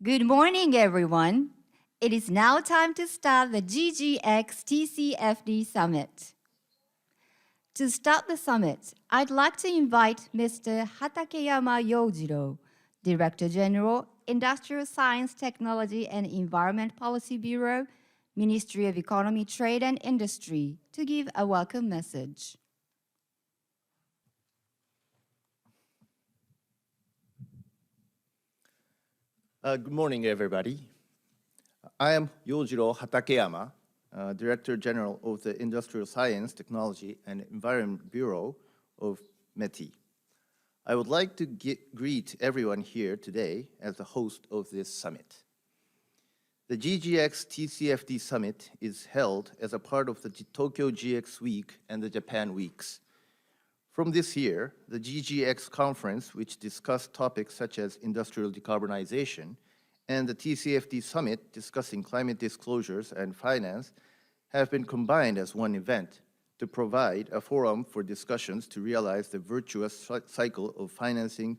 Good morning, everyone. It is now time to start the GGX TCFD Summit. To start the summit, I'd like to invite Mr. Hatakeyama Yojiro, Director General, Industrial Science, Technology and Environment Policy Bureau, Ministry of Economy, Trade and Industry, to give a welcome message. Good morning, everybody. I am Yojiro Hatakeyama, Director General of the Industrial Science, Technology and Environment Bureau of METI. I would like to greet everyone here today as the host of this summit. The GGX TCFD Summit is held as a part of the Tokyo GX Week and the Japan Weeks. From this year, the GGX conference, which discussed topics such as industrial decarbonization, and the TCFD Summit discussing climate disclosures and finance, have been combined as one event to provide a forum for discussions to realize the virtuous cycle of financing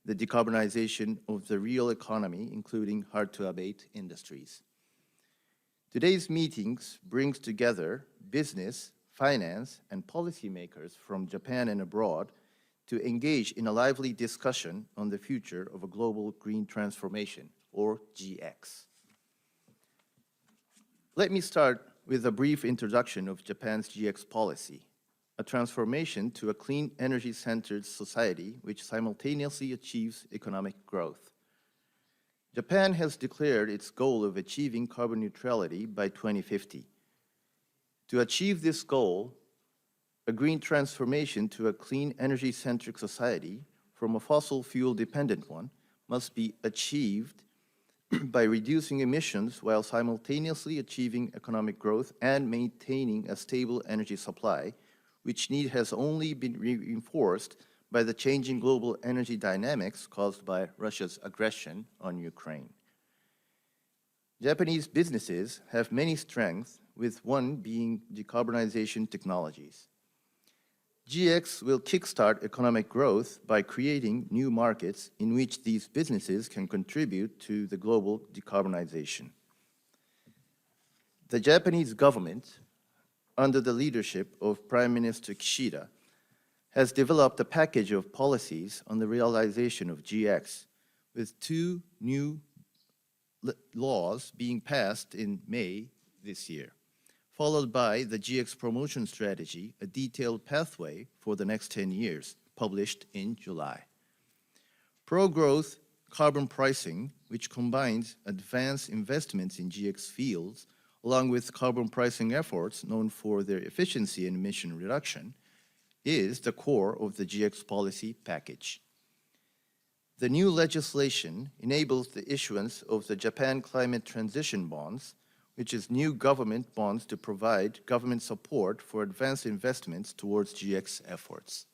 the decarbonization of the real economy, including hard-to-abate industries. Today's meetings brings together business, finance, and policymakers from Japan and abroad to engage in a lively discussion on the future of a global green transformation, or GX. Let me start with a brief introduction of Japan's GX policy, a transformation to a clean energy-centered society which simultaneously achieves economic growth. Japan has declared its goal of achieving carbon neutrality by 2050. To achieve this goal, a green transformation to a clean energy-centric society from a fossil fuel-dependent one must be achieved by reducing emissions while simultaneously achieving economic growth and maintaining a stable energy supply, which need has only been reinforced by the changing global energy dynamics caused by Russia's aggression on Ukraine. Japanese businesses have many strengths, with one being decarbonization technologies. GX will kickstart economic growth by creating new markets in which these businesses can contribute to the global decarbonization. The Japanese government, under the leadership of Prime Minister Kishida, has developed a package of policies on the realization of GX, with two new laws being passed in May this year, followed by the GX promotion strategy, a detailed pathway for the next 10 years, published in July. Pro-growth carbon pricing, which combines advanced investments in GX fields, along with carbon pricing efforts known for their efficiency and emission reduction, is the core of the GX policy package. The new legislation enables the issuance of the Japan Climate Transition Bonds, which is new government bonds to provide government support for advanced investments towards GX efforts.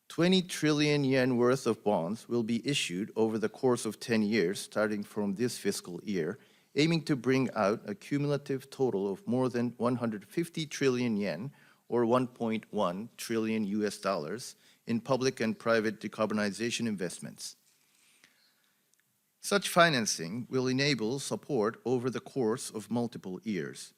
20 trillion yen worth of bonds will be issued over the course of 10 years, starting from this fiscal year, aiming to bring out a cumulative total of more than 150 trillion yen, or 1.1 trillion US dollars, in public and private decarbonization investments. Such financing will enable support over the course of multiple years.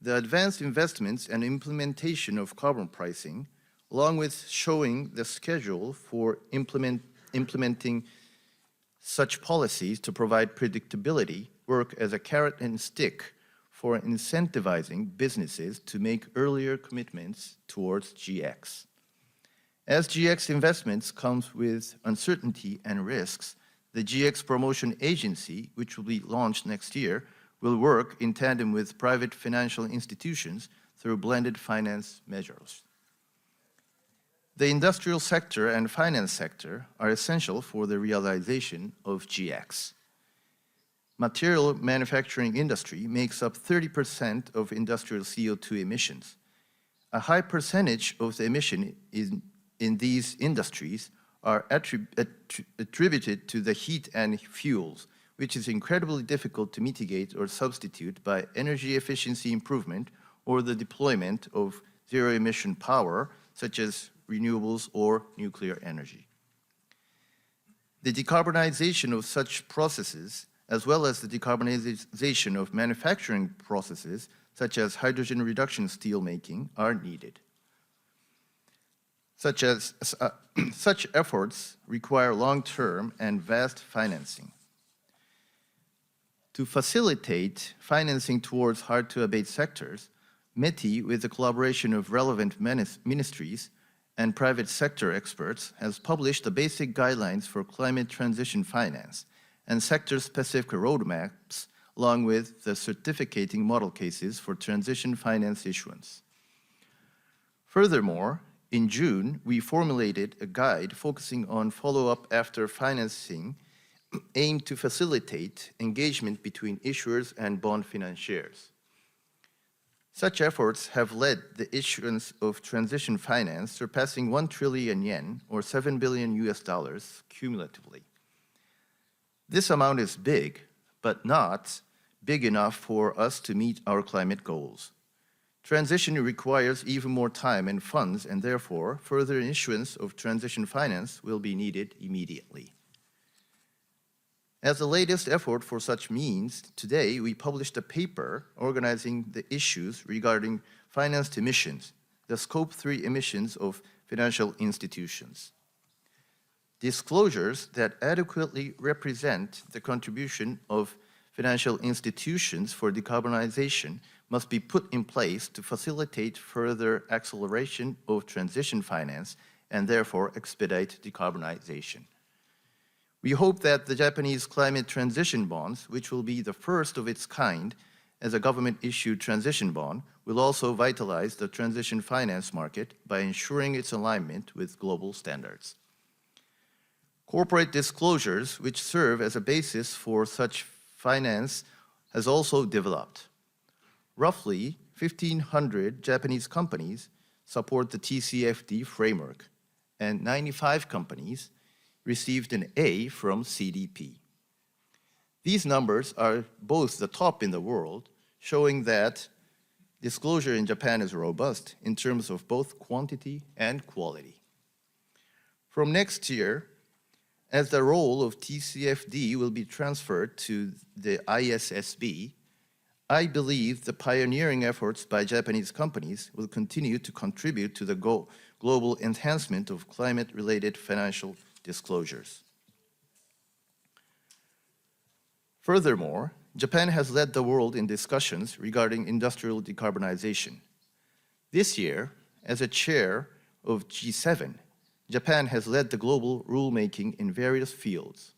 The advanced investments and implementation of carbon pricing, along with showing the schedule for implementing such policies to provide predictability, work as a carrot and stick for incentivizing businesses to make earlier commitments towards GX. As GX investments comes with uncertainty and risks, the GX Promotion Agency, which will be launched next year, will work in tandem with private financial institutions through blended finance measures. The industrial sector and finance sector are essential for the realization of GX. Material manufacturing industry makes up 30% of industrial CO2 emissions. A high percentage of the emission in these industries are attributed to the heat and fuels, which is incredibly difficult to mitigate or substitute by energy efficiency improvement or the deployment of zero-emission power, such as renewables or nuclear energy. The decarbonization of such processes, as well as the decarbonization of manufacturing processes, such as hydrogen reduction steelmaking, are needed. Such efforts require long-term and vast financing. To facilitate financing towards hard-to-abate sectors, METI, with the collaboration of relevant ministries and private sector experts, has published the basic guidelines for climate transition finance and sector-specific roadmaps, along with the certificating model cases for transition finance issuance. Furthermore, in June, we formulated a guide focusing on follow-up after financing aimed to facilitate engagement between issuers and bond financiers. Such efforts have led the issuance of transition finance surpassing 1 trillion yen, or $7 billion cumulatively. This amount is big, but not big enough for us to meet our climate goals. Transition requires even more time and funds, and therefore, further issuance of transition finance will be needed immediately. As the latest effort for such means, today we published a paper organizing the issues regarding financed emissions, the Scope 3 emissions of financial institutions. Disclosures that adequately represent the contribution of financial institutions for decarbonization must be put in place to facilitate further acceleration of transition finance and therefore expedite decarbonization. We hope that the Japanese climate transition bonds, which will be the first of its kind as a government-issued transition bond, will also vitalize the transition finance market by ensuring its alignment with global standards. Corporate disclosures, which serve as a basis for such finance, has also developed. Roughly 1,500 Japanese companies support the TCFD framework, and 95 companies received an A from CDP. These numbers are both the top in the world, showing that disclosure in Japan is robust in terms of both quantity and quality. From next year, as the role of TCFD will be transferred to the ISSB, I believe the pioneering efforts by Japanese companies will continue to contribute to the global enhancement of climate-related financial disclosures. Furthermore, Japan has led the world in discussions regarding industrial decarbonization. This year, as a chair of G7, Japan has led the global rulemaking in various fields.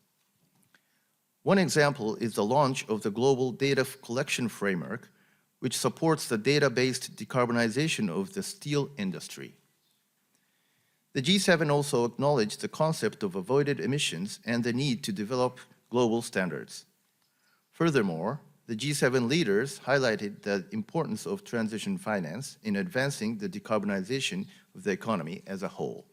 One example is the launch of the Global Data Collection Framework, which supports the data-based decarbonization of the steel industry. The G7 also acknowledged the concept of avoided emissions and the need to develop global standards. Furthermore, the G7 leaders highlighted the importance of transition finance in advancing the decarbonization of the economy as a whole.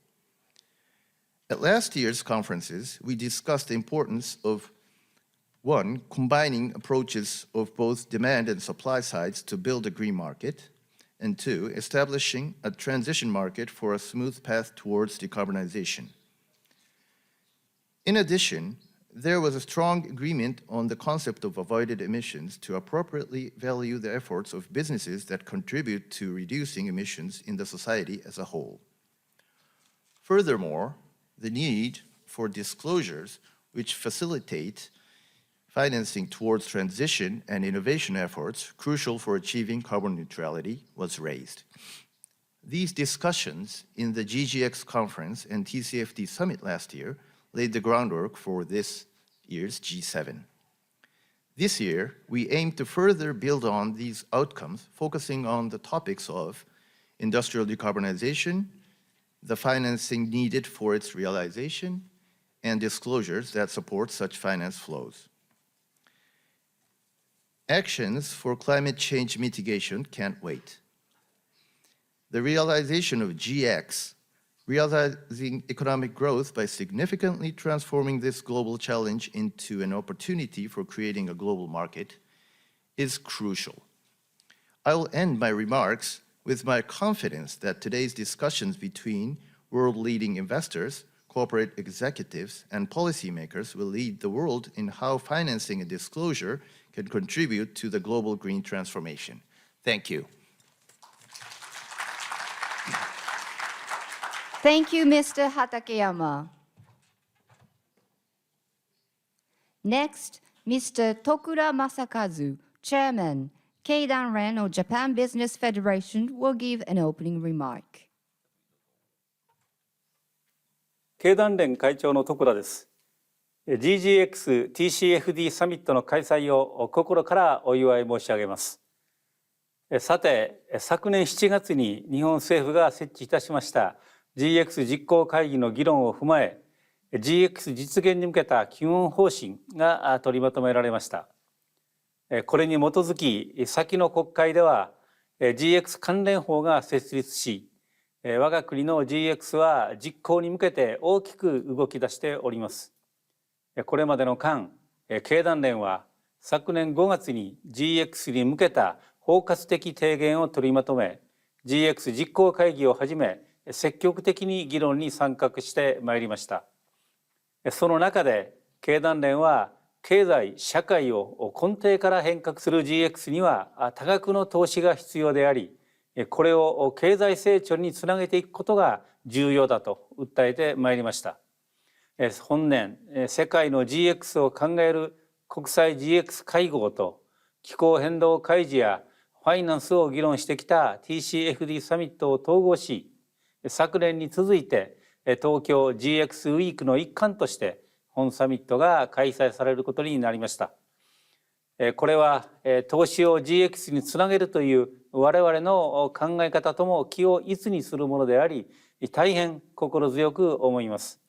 At last year's conferences, we discussed the importance of, one, combining approaches of both demand and supply sides to build a green market, and two, establishing a transition market for a smooth path towards decarbonization. In addition, there was a strong agreement on the concept of avoided emissions to appropriately value the efforts of businesses that contribute to reducing emissions in the society as a whole. Furthermore, the need for disclosures which facilitate financing towards transition and innovation efforts crucial for achieving carbon neutrality was raised. These discussions in the GGX conference and TCFD Summit last year laid the groundwork for this year's G7. This year, we aim to further build on these outcomes, focusing on the topics of industrial decarbonization, the financing needed for its realization, and disclosures that support such finance flows. Actions for climate change mitigation can't wait. The realization of GX, realizing economic growth by significantly transforming this global challenge into an opportunity for creating a global market, is crucial. I will end my remarks with my confidence that today's discussions between world-leading investors, corporate executives and policymakers will lead the world in how financing and disclosure can contribute to the global green transformation. Thank you. Thank you, Mr. Hatakeyama. Next, Mr. Tokura Masakazu, Chairman, Keidan Ren of Japan Business Federation, will give an opening remark. 経団連会長の徳田です。GGX TCFD サミットの開催を心からお祝い申し上げます。さて、昨年7月に日本政府が設置いたしました GX 実行会議の議論を踏まえ、GX 実現に向けた基本方針が取りまとめられました。これに基づき、先の国会では GX 関連法が設立し、我が国の GX は実行に向けて大きく動き出しております。これまでの間、経団連は昨年5月に GX に向けた包括的提言を取りまとめ、GX 実行会議をはじめ、積極的に議論に参画してまいりました。その中で、経団連は経済・社会を根底から変革する GX には多額の投資が必要であり、これを経済成長につなげていくことが重要だと訴えてまいりました。本年、世界の GX を考える国際 GX 会合と気候変動開示やファイナンスを議論してきた TCFD サミットを統合し、昨年に続いて東京 GX ウィークの一環として本サミットが開催されることになりました。これは投資を GX につなげるという我々の考え方とも気を一にするものであり、大変心強く思います。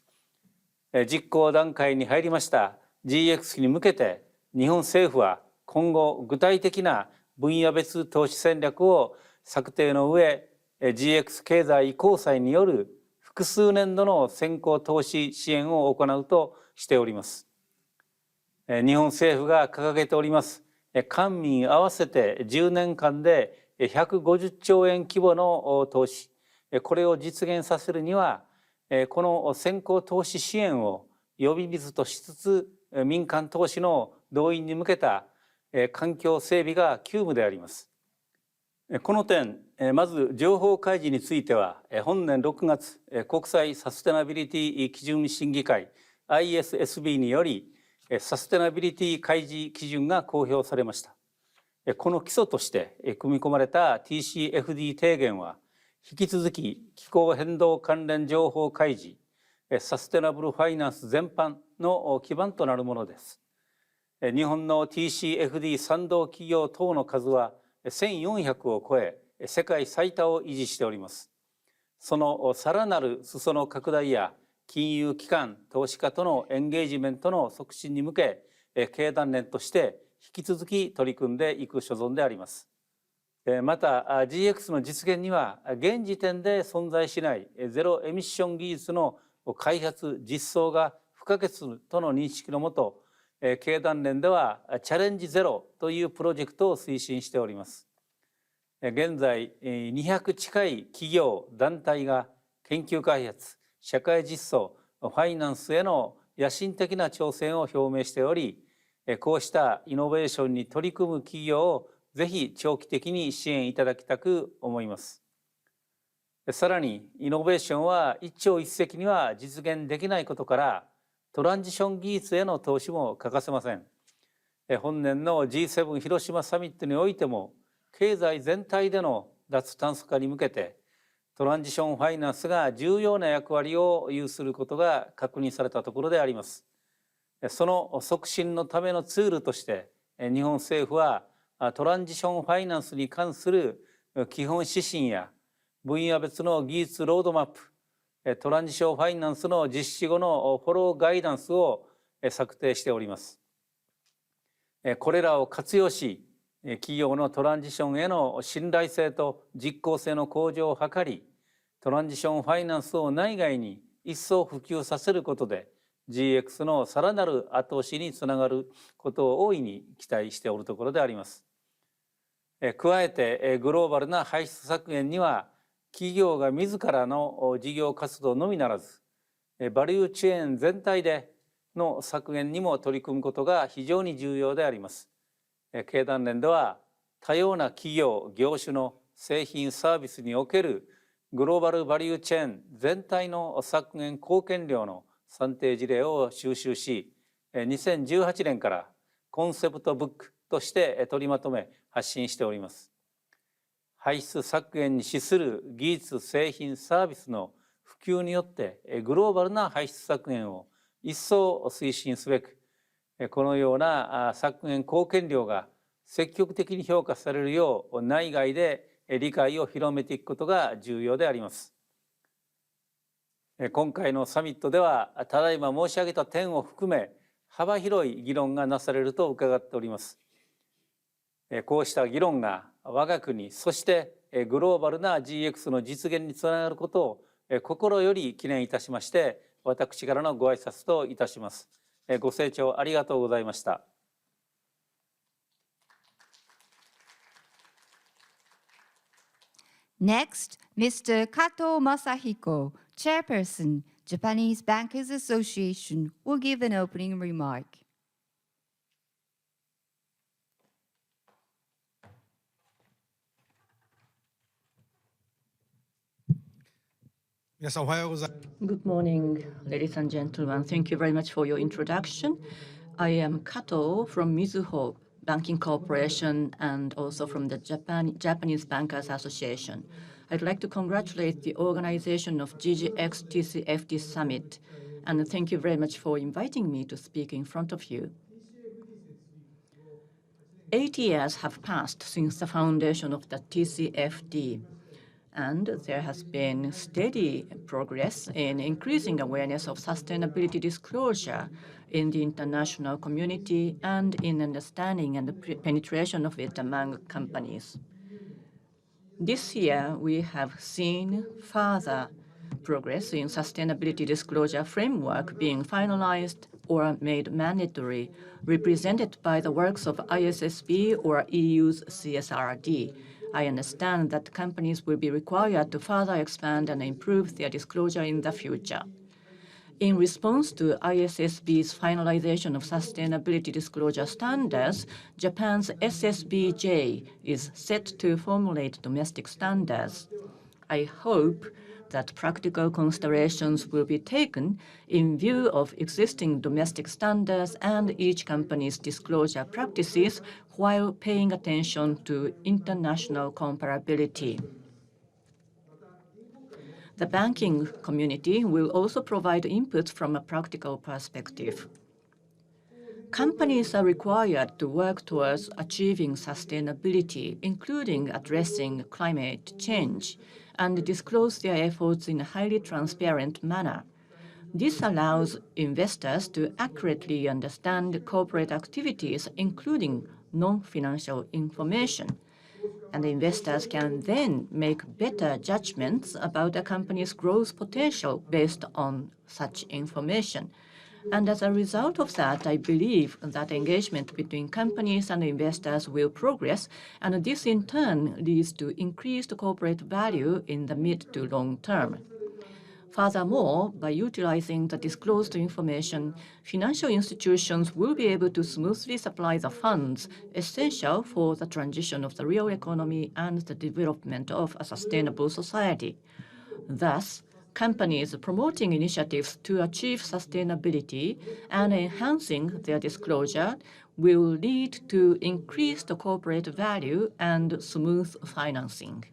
実行段階に入りました GX に向けて日本政府は今後具体的な分野別投資戦略を策定の上、GX 経済移行債による複数年度の先行投資支援を行うとしております。日本政府が掲げております官民合わせて10年間で150兆円規模の投資、これを実現させるにはこの先行投資支援を呼び水としつつ民間投資の動員に向けた環境整備が急務であります。この点、まず情報開示については本年6月国際サステナビリティ基準審議会 ISSB によりサステナビリティ開示基準が公表されました。この基礎として組み込まれた TCFD 提言は引き続き気候変動関連情報開示、サステナブルファイナンス全般の基盤となるものです。日本の TCFD 賛同企業等の数は1400を超え、世界最多を維持しております。そのさらなる裾野拡大や金融機関、投資家とのエンゲージメントの促進に向け、経団連として引き続き取り組んでいく所存であります。また GX の実現には現時点で存在しないゼロエミッション技術の開発実装が不可欠との認識のもと、経団連ではチャレンジゼロというプロジェクトを推進しております。現在200近い企業団体が研究開発、社会実装、ファイナンスへの野心的な挑戦を表明しており、こうしたイノベーションに取り組む企業をぜひ長期的に支援いただきたく思います。さらにイノベーションは一朝一夕には実現できないことから、トランジション技術への投資も欠かせません。本年の G7 広島サミットにおいても、経済全体での脱炭素化に向けて、トランジションファイナンスが重要な役割を有することが確認されたところであります。その促進のためのツールとして、日本政府はトランジションファイナンスに関する基本指針や分野別の技術ロードマップ、トランジションファイナンスの実施後のフォローガイダンスを策定しております。これらを活用し、企業のトランジションへの信頼性と実効性の向上を図り、トランジションファイナンスを内外に一層普及させることで、GX のさらなる後押しにつながることを大いに期待しておるところであります。加えて、グローバルな排出削減には、企業が自らの事業活動のみならず、バリューチェーン全体での削減にも取り組むことが非常に重要であります。経団連では多様な企業・業種の製品・サービスにおけるグローバルバリューチェーン全体の削減貢献量の算定事例を収集し、2018年からコンセプトブックとして取りまとめ発信しております。排出削減に資する技術・製品・サービスの普及によってグローバルな排出削減を一層推進すべく、このような削減貢献量が積極的に評価されるよう内外で理解を広めていくことが重要であります。今回のサミットではただいま申し上げた点を含め幅広い議論がなされると伺っております。こうした議論が我が国そしてグローバルな GX の実現につながることを心より記念いたしまして私からのご挨拶といたします。ご清聴ありがとうございました。Next, Mr. Kato Masahiko, Chairperson, Japanese Bankers Association, will give an opening remark. 皆さんおはようございます。Good morning, ladies and gentlemen. Thank you very much for your introduction. I am Kato from Mizuho Banking Corporation and also from the Japanese Bankers Association. I'd like to congratulate the organization of GGX TCFD Summit, and thank you very much for inviting me to speak in front of you. 8 years have passed since the foundation of the TCFD. And there has been steady progress in increasing awareness of sustainability disclosure in the international community and in understanding and penetration of it among companies. This year, we have seen further progress in sustainability disclosure framework being finalized or made mandatory, represented by the works of ISSB or EU's CSRD. I understand that companies will be required to further expand and improve their disclosure in the future. In response to ISSB's finalization of sustainability disclosure standards, Japan's SSBJ is set to formulate domestic standards. I hope that practical considerations will be taken in view of existing domestic standards and each company's disclosure practices while paying attention to international comparability. The banking community will also provide input from a practical perspective. Companies are required to work towards achieving sustainability, including addressing climate change, and disclose their efforts in a highly transparent manner. This allows investors to accurately understand corporate activities, including non-financial information. And investors can then make better judgments about a company's growth potential based on such information. And as a result of that, I believe that engagement between companies and investors will progress, and this in turn leads to increased corporate value in the mid to long term. Furthermore, by utilizing the disclosed information, financial institutions will be able to smoothly supply the funds essential for the transition of the real economy and the development of a sustainable society. Thus, companies promoting initiatives to achieve sustainability and enhancing their disclosure will lead to increased corporate value and smooth financing.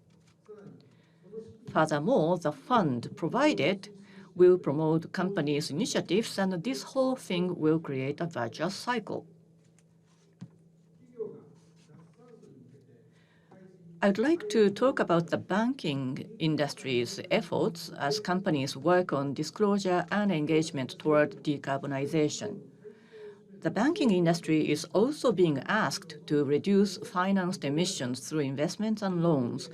Furthermore, the fund provided will promote companies' initiatives, and this whole thing will create a virtuous cycle. I'd like to talk about the banking industry's efforts as companies work on disclosure and engagement toward decarbonization. The banking industry is also being asked to reduce financed emissions through investments and loans,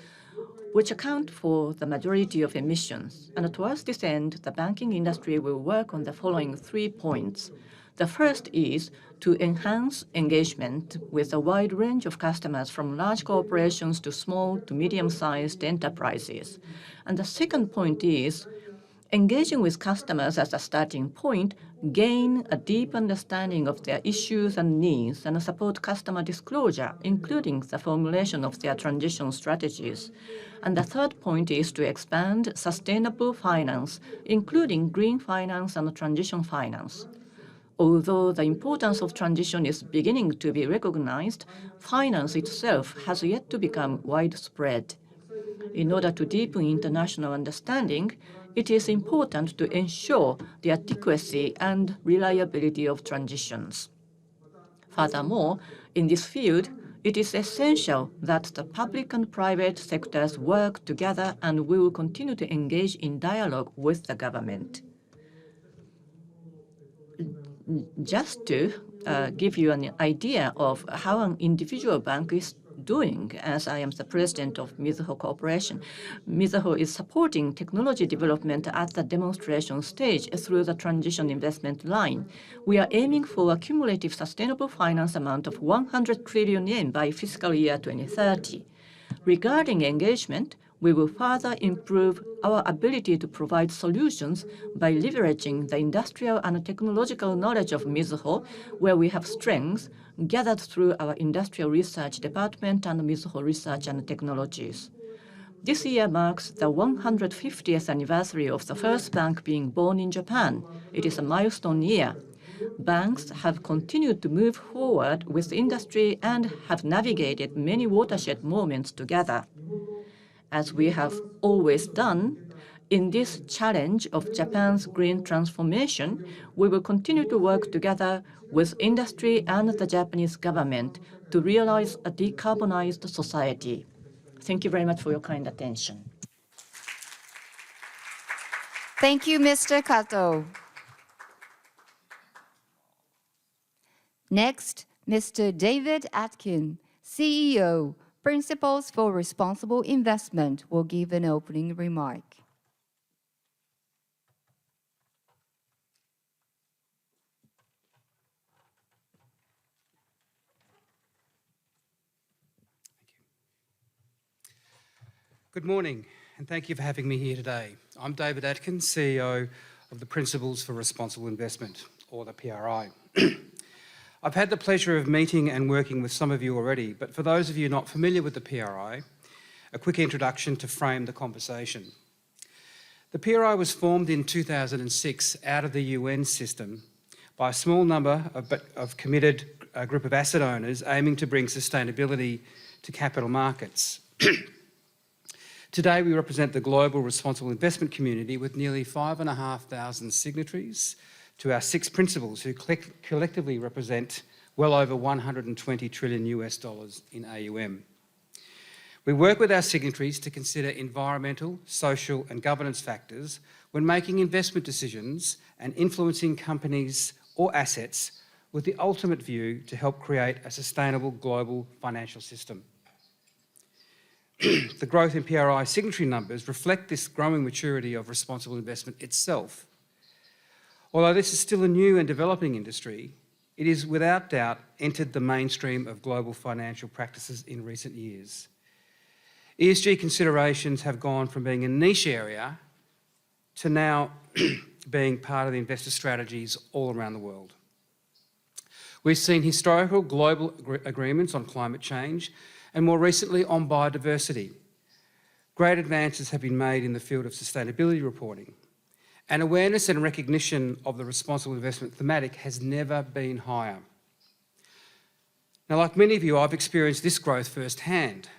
which account for the majority of emissions. And towards this end, the banking industry will work on the following 3 points. The first is to enhance engagement with a wide range of customers from large corporations to small to medium-sized enterprises. And the second point is Engaging with customers as a starting point, gain a deep understanding of their issues and needs, and support customer disclosure, including the formulation of their transition strategies. And the third point is to expand sustainable finance, including green finance and transition finance. Although the importance of transition is beginning to be recognized, finance itself has yet to become widespread. In order to deepen international understanding, it is important to ensure the adequacy and reliability of transitions. Furthermore, in this field, it is essential that the public and private sectors work together, and we will continue to engage in dialogue with the government. Just to give you an idea of how an individual bank is doing, as I am the president of Mizuho Corporation. Mizuho is supporting technology development at the demonstration stage through the transition investment line. We are aiming for a cumulative sustainable finance amount of 100 trillion yen by fiscal year 2030. Regarding engagement, we will further improve our ability to provide solutions by leveraging the industrial and technological knowledge of Mizuho, where we have strengths gathered through our Industrial Research Department and Mizuho Research and Technologies. This year marks the 150th anniversary of the first bank being born in Japan. It is a milestone year. Banks have continued to move forward with the industry and have navigated many watershed moments together. As we have always done, in this challenge of Japan's green transformation, we will continue to work together with industry and the Japanese government to realize a decarbonized society. Thank you very much for your kind attention. Thank you, Mr. Kato. Next, Mr. David Atkin, CEO, Principles for Responsible Investment, will give an opening remark. Good morning, and thank you for having me here today. I'm David Atkins, CEO of the Principles for Responsible Investment, or the PRI. I've had the pleasure of meeting and working with some of you already, but for those of you not familiar with the PRI, a quick introduction to frame the conversation. The PRI was formed in 2006 out of the UN system by a small number of committed group of asset owners aiming to bring sustainability to capital markets. Today, we represent the global responsible investment community with nearly 5,500 signatories to our 6 principles, who collectively represent well over $120 trillion in AUM. We work with our signatories to consider environmental, social and governance factors when making investment decisions and influencing companies or assets, with the ultimate view to help create a sustainable global financial system. The growth in PRI signatory numbers reflect this growing maturity of responsible investment itself. Although this is still a new and developing industry, it is without doubt entered the mainstream of global financial practices in recent years. ESG considerations have gone from being a niche area to now being part of the investor strategies all around the world. We've seen historical global agreements on climate change and more recently on biodiversity. Great advances have been made in the field of sustainability reporting, and awareness and recognition of the responsible investment thematic has never been higher. Now, like many of you, I've experienced this growth firsthand.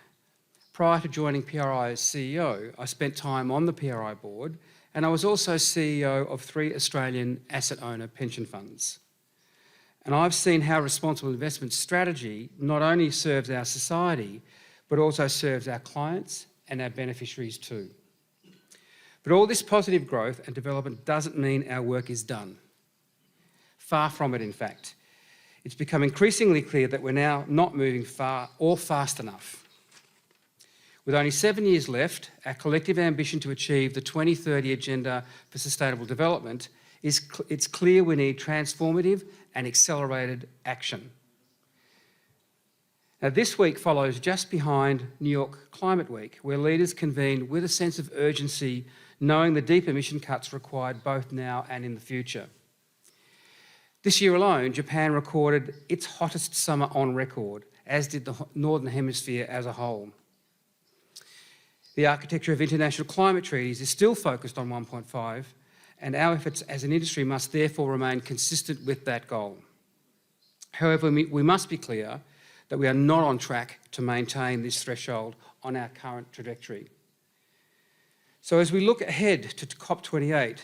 Prior to joining PRI as CEO, I spent time on the PRI board, and I was also CEO of 3 Australian asset owner pension funds. And I've seen how responsible investment strategy not only serves our society, but also serves our clients and our beneficiaries too. But all this positive growth and development doesn't mean our work is done. Far from it, in fact. It's become increasingly clear that we're now not moving far or fast enough. With only 7 years left, our collective ambition to achieve the 2030 Agenda for Sustainable Development it's clear we need transformative and accelerated action. Now, this week follows just behind New York Climate Week, where leaders convened with a sense of urgency knowing the deep emission cuts required both now and in the future. This year alone, Japan recorded its hottest summer on record, as did the Northern Hemisphere as a whole. The architecture of international climate treaties is still focused on 1.5, and our efforts as an industry must therefore remain consistent with that goal. However, we must be clear that we are not on track to maintain this threshold on our current trajectory. So as we look ahead to COP28,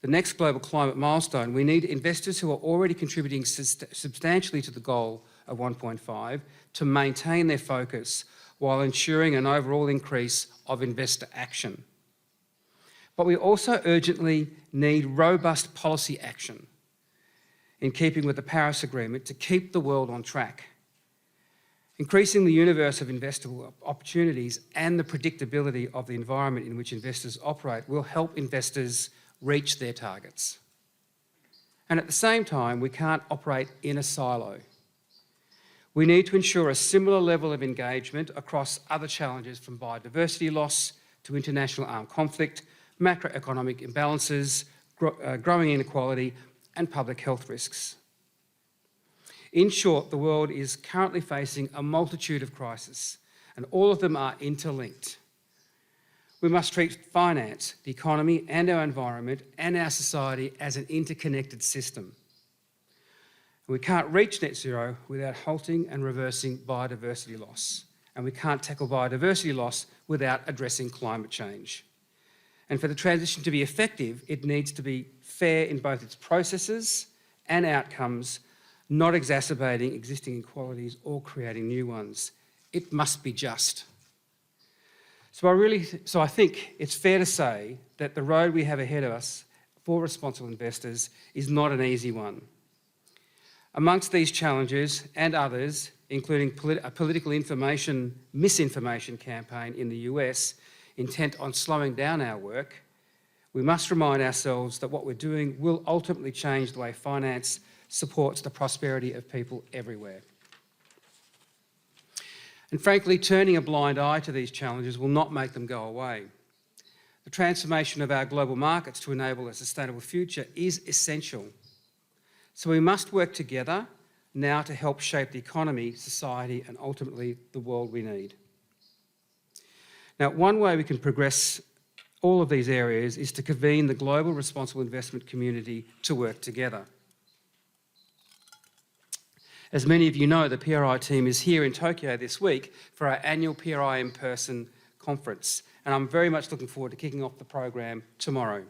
the next global climate milestone, we need investors who are already contributing substantially to the goal of 1.5 to maintain their focus while ensuring an overall increase of investor action. But we also urgently need robust policy action in keeping with the Paris Agreement to keep the world on track. Increasing the universe of investable opportunities and the predictability of the environment in which investors operate will help investors reach their targets. And at the same time, we can't operate in a silo. We need to ensure a similar level of engagement across other challenges from biodiversity loss to international armed conflict, macroeconomic imbalances, growing inequality, and public health risks. In short, the world is currently facing a multitude of crises, and all of them are interlinked. We must treat finance, the economy, and our environment and our society as an interconnected system. We can't reach net zero without halting and reversing biodiversity loss, and we can't tackle biodiversity loss without addressing climate change. And for the transition to be effective, it needs to be fair in both its processes and outcomes, not exacerbating existing inequalities or creating new ones. It must be just. So I think it's fair to say that the road we have ahead of us for responsible investors is not an easy one. Amongst these challenges and others, including a political misinformation campaign in the US intent on slowing down our work, we must remind ourselves that what we're doing will ultimately change the way finance supports the prosperity of people everywhere. And frankly, turning a blind eye to these challenges will not make them go away. The transformation of our global markets to enable a sustainable future is essential. So we must work together now to help shape the economy, society, and ultimately the world we need. Now, one way we can progress all of these areas is to convene the global responsible investment community to work together. As many of you know, the PRI team is here in Tokyo this week for our annual PRI in-person conference, and I'm very much looking forward to kicking off the program tomorrow.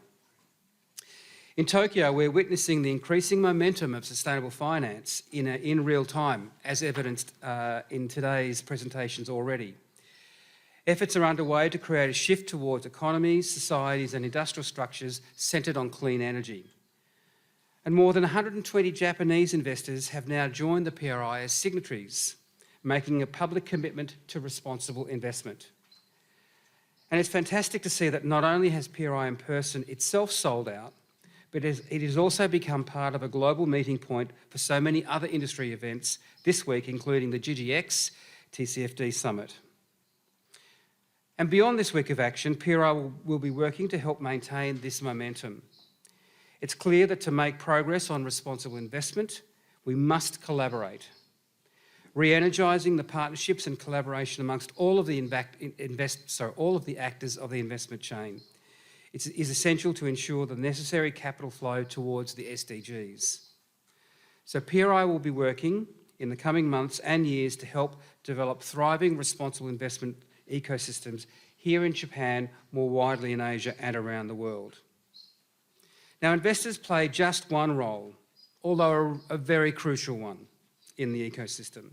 In Tokyo, we're witnessing the increasing momentum of sustainable finance in real time, as evidenced in today's presentations already. Efforts are underway to create a shift towards economies, societies, and industrial structures centred on clean energy. And more than 120 Japanese investors have now joined the PRI as signatories, making a public commitment to responsible investment. And it's fantastic to see that not only has PRI in person itself sold out, but it has also become part of a global meeting point for so many other industry events this week, including the GGX TCFD Summit. And beyond this week of action, PRI will be working to help maintain this momentum. It's clear that to make progress on responsible investment, we must collaborate. Re-energising the partnerships and collaboration amongst all of the actors of the investment chain is essential to ensure the necessary capital flow towards the SDGs. So PRI will be working in the coming months and years to help develop thriving responsible investment ecosystems here in Japan, more widely in Asia and around the world. Now, investors play just one role, although a very crucial one, in the ecosystem.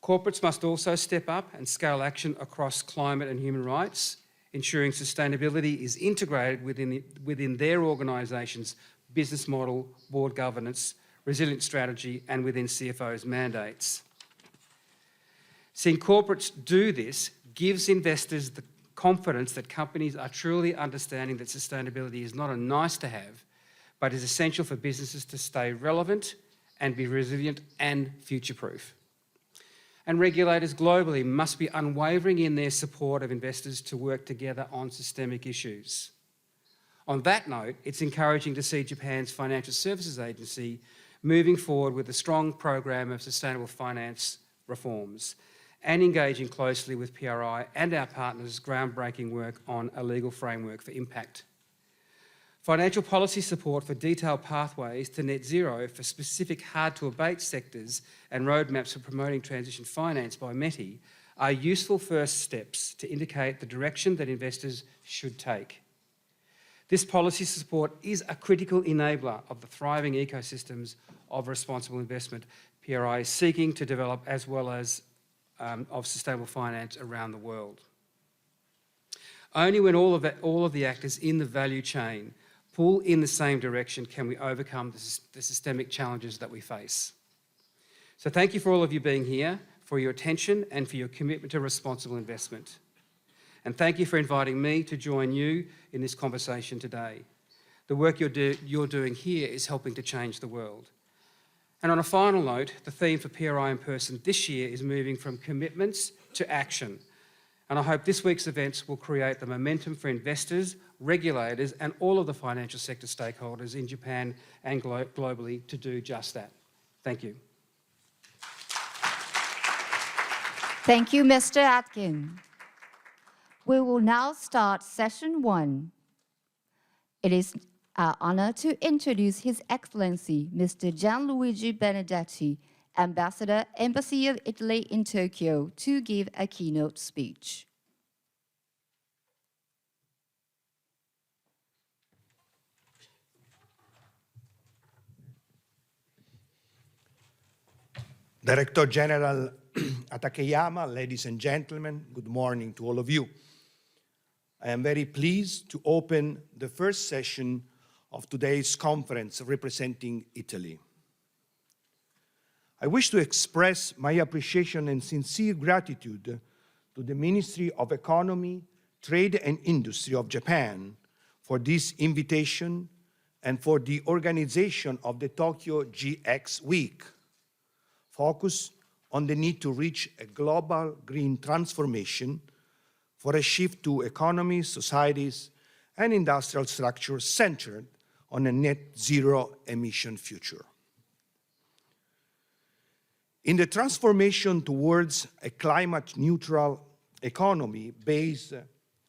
Corporates must also step up and scale action across climate and human rights, ensuring sustainability is integrated within their organisation's business model, board governance, resilient strategy, and within CFO's mandates. Seeing corporates do this gives investors the confidence that companies are truly understanding that sustainability is not a nice to have, but is essential for businesses to stay relevant and be resilient and future-proof. And regulators globally must be unwavering in their support of investors to work together on systemic issues. On that note, it's encouraging to see Japan's Financial Services Agency moving forward with a strong program of sustainable finance reforms and engaging closely with PRI and our partners' groundbreaking work on a legal framework for impact. Financial policy support for detailed pathways to net zero for specific hard-to-abate sectors and roadmaps for promoting transition finance by METI are useful first steps to indicate the direction that investors should take. This policy support is a critical enabler of the thriving ecosystems of responsible investment PRI is seeking to develop, as well as of sustainable finance around the world. Only when all of the actors in the value chain pull in the same direction can we overcome the systemic challenges that we face. So thank you for all of you being here, for your attention and for your commitment to responsible investment. And thank you for inviting me to join you in this conversation today. The work you're doing here is helping to change the world. And on a final note, the theme for PRI in Person this year is moving from commitments to action. And I hope this week's events will create the momentum for investors, regulators, and all of the financial sector stakeholders in Japan and globally to do just that. Thank you. Thank you, Mr. Atkin. We will now start session 1. It is our honor to introduce His Excellency, Mr. Gianluigi Benedetti, Ambassador, Embassy of Italy in Tokyo, to give a keynote speech. Director General Takeyama, ladies and gentlemen, good morning to all of you. I am very pleased to open the first session of today's conference representing Italy. I wish to express my appreciation and sincere gratitude to the Ministry of Economy, Trade and Industry of Japan for this invitation and for the organization of the Tokyo GX Week, focused on the need to reach a global green transformation for a shift to economies, societies, and industrial structures centered on a net zero emission future. In the transformation towards a climate neutral economy based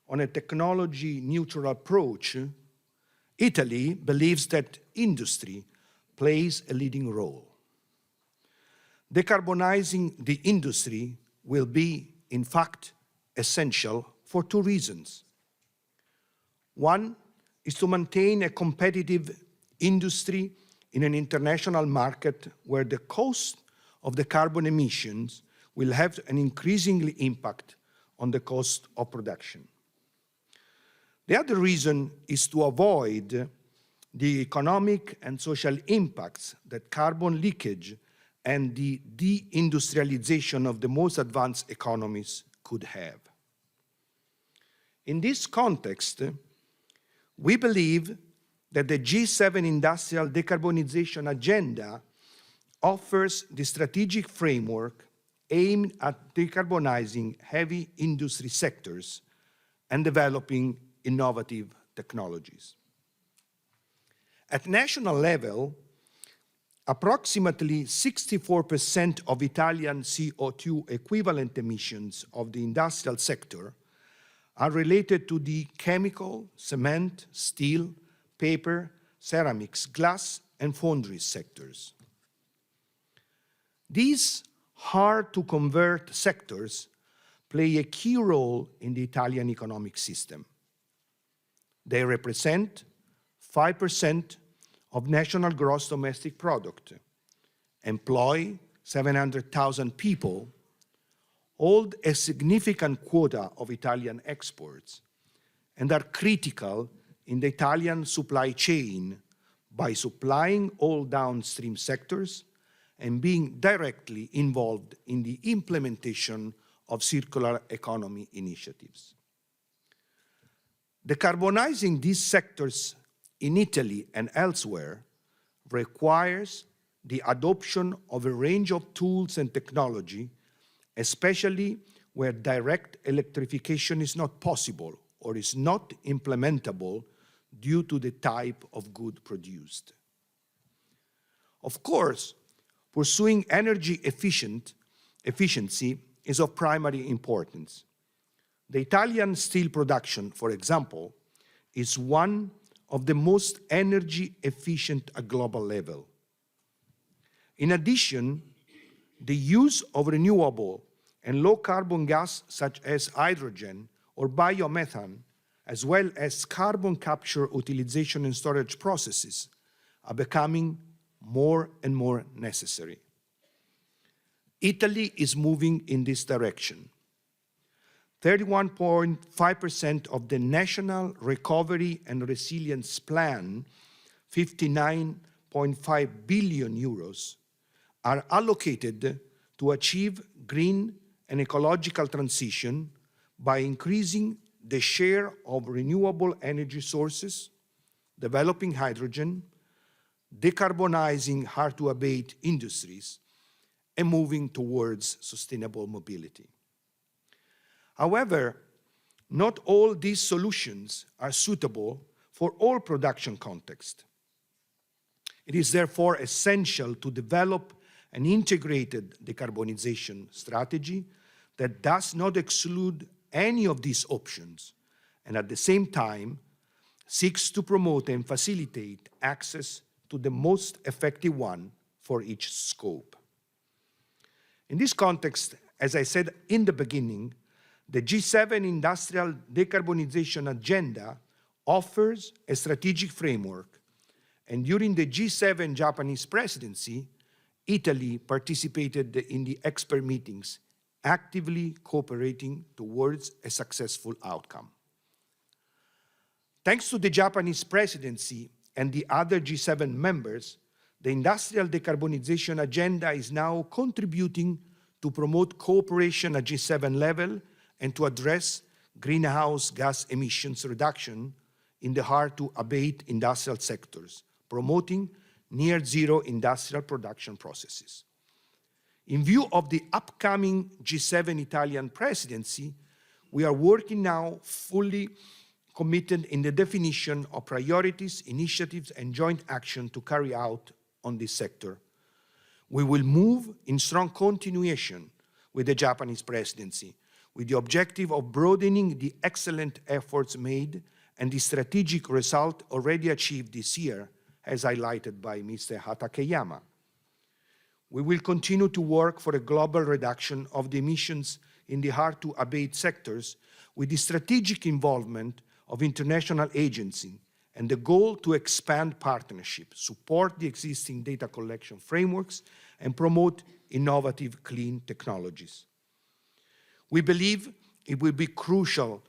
on a technology neutral approach, Italy believes that industry plays a leading role. Decarbonizing the industry will be, in fact, essential for two reasons. One is to maintain a competitive industry in an international market where the cost of the carbon emissions will have an increasingly impact on the cost of production. The other reason is to avoid the economic and social impacts that carbon leakage and the deindustrialization of the most advanced economies could have. In this context, we believe that the G7 industrial decarbonization agenda offers the strategic framework aimed at decarbonizing heavy industry sectors and developing innovative technologies. At national level, approximately 64% of Italian CO2 equivalent emissions of the industrial sector are related to the chemical, cement, steel, paper, ceramics, glass, and foundry sectors. These hard-to-convert sectors play a key role in the Italian economic system. They represent 5% of national gross domestic product, employ 700,000 people, hold a significant quota of Italian exports, and are critical in the Italian supply chain by supplying all downstream sectors and being directly involved in the implementation of circular economy initiatives. Decarbonizing these sectors in Italy and elsewhere requires the adoption of a range of tools and technology especially where direct electrification is not possible or is not implementable due to the type of good produced. Of course, pursuing energy efficiency is of primary importance. The Italian steel production, for example, is one of the most energy efficient at global level. In addition, the use of renewable and low-carbon gas such as hydrogen or biomethane, as well as carbon capture, utilization, and storage processes are becoming more and more necessary. Italy is moving in this direction. 31.5% of the National Recovery and Resilience Plan, 59.5 billion euros, are allocated to achieve green and ecological transition by increasing the share of renewable energy sources, developing hydrogen, decarbonizing hard-to-abate industries, and moving towards sustainable mobility. However, not all these solutions are suitable for all production contexts. It is therefore essential to develop an integrated decarbonization strategy that does not exclude any of these options and at the same time seeks to promote and facilitate access to the most effective one for each scope. In this context, as I said in the beginning, the G7 Industrial Decarbonization Agenda offers a strategic framework, and during the G7 Japanese presidency, Italy participated in the expert meetings, actively cooperating towards a successful outcome. Thanks to the Japanese presidency and the other G7 members, the Industrial Decarbonization Agenda is now contributing to promote cooperation at G7 level and to address greenhouse gas emissions reduction in the hard-to-abate industrial sectors, promoting near-zero industrial production processes. In view of the upcoming G7 Italian presidency, we are working now fully committed in the definition of priorities, initiatives, and joint action to carry out on this sector. We will move in strong continuation with the Japanese presidency, with the objective of broadening the excellent efforts made and the strategic result already achieved this year, as highlighted by Mr. Hatakeyama. We will continue to work for a global reduction of the emissions in the hard-to-abate sectors with the strategic involvement of international agencies and the goal to expand partnerships, support the existing data collection frameworks, and promote innovative clean technologies. We believe it will be crucial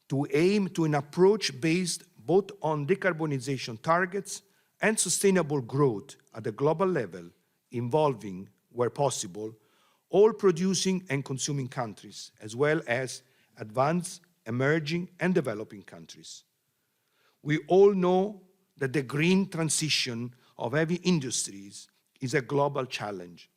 to aim to an approach based both on decarbonization targets and sustainable growth at the global level, involving, where possible, all producing and consuming countries, as well as advanced, emerging, and developing countries. We all know that the green transition of heavy industries is a global challenge.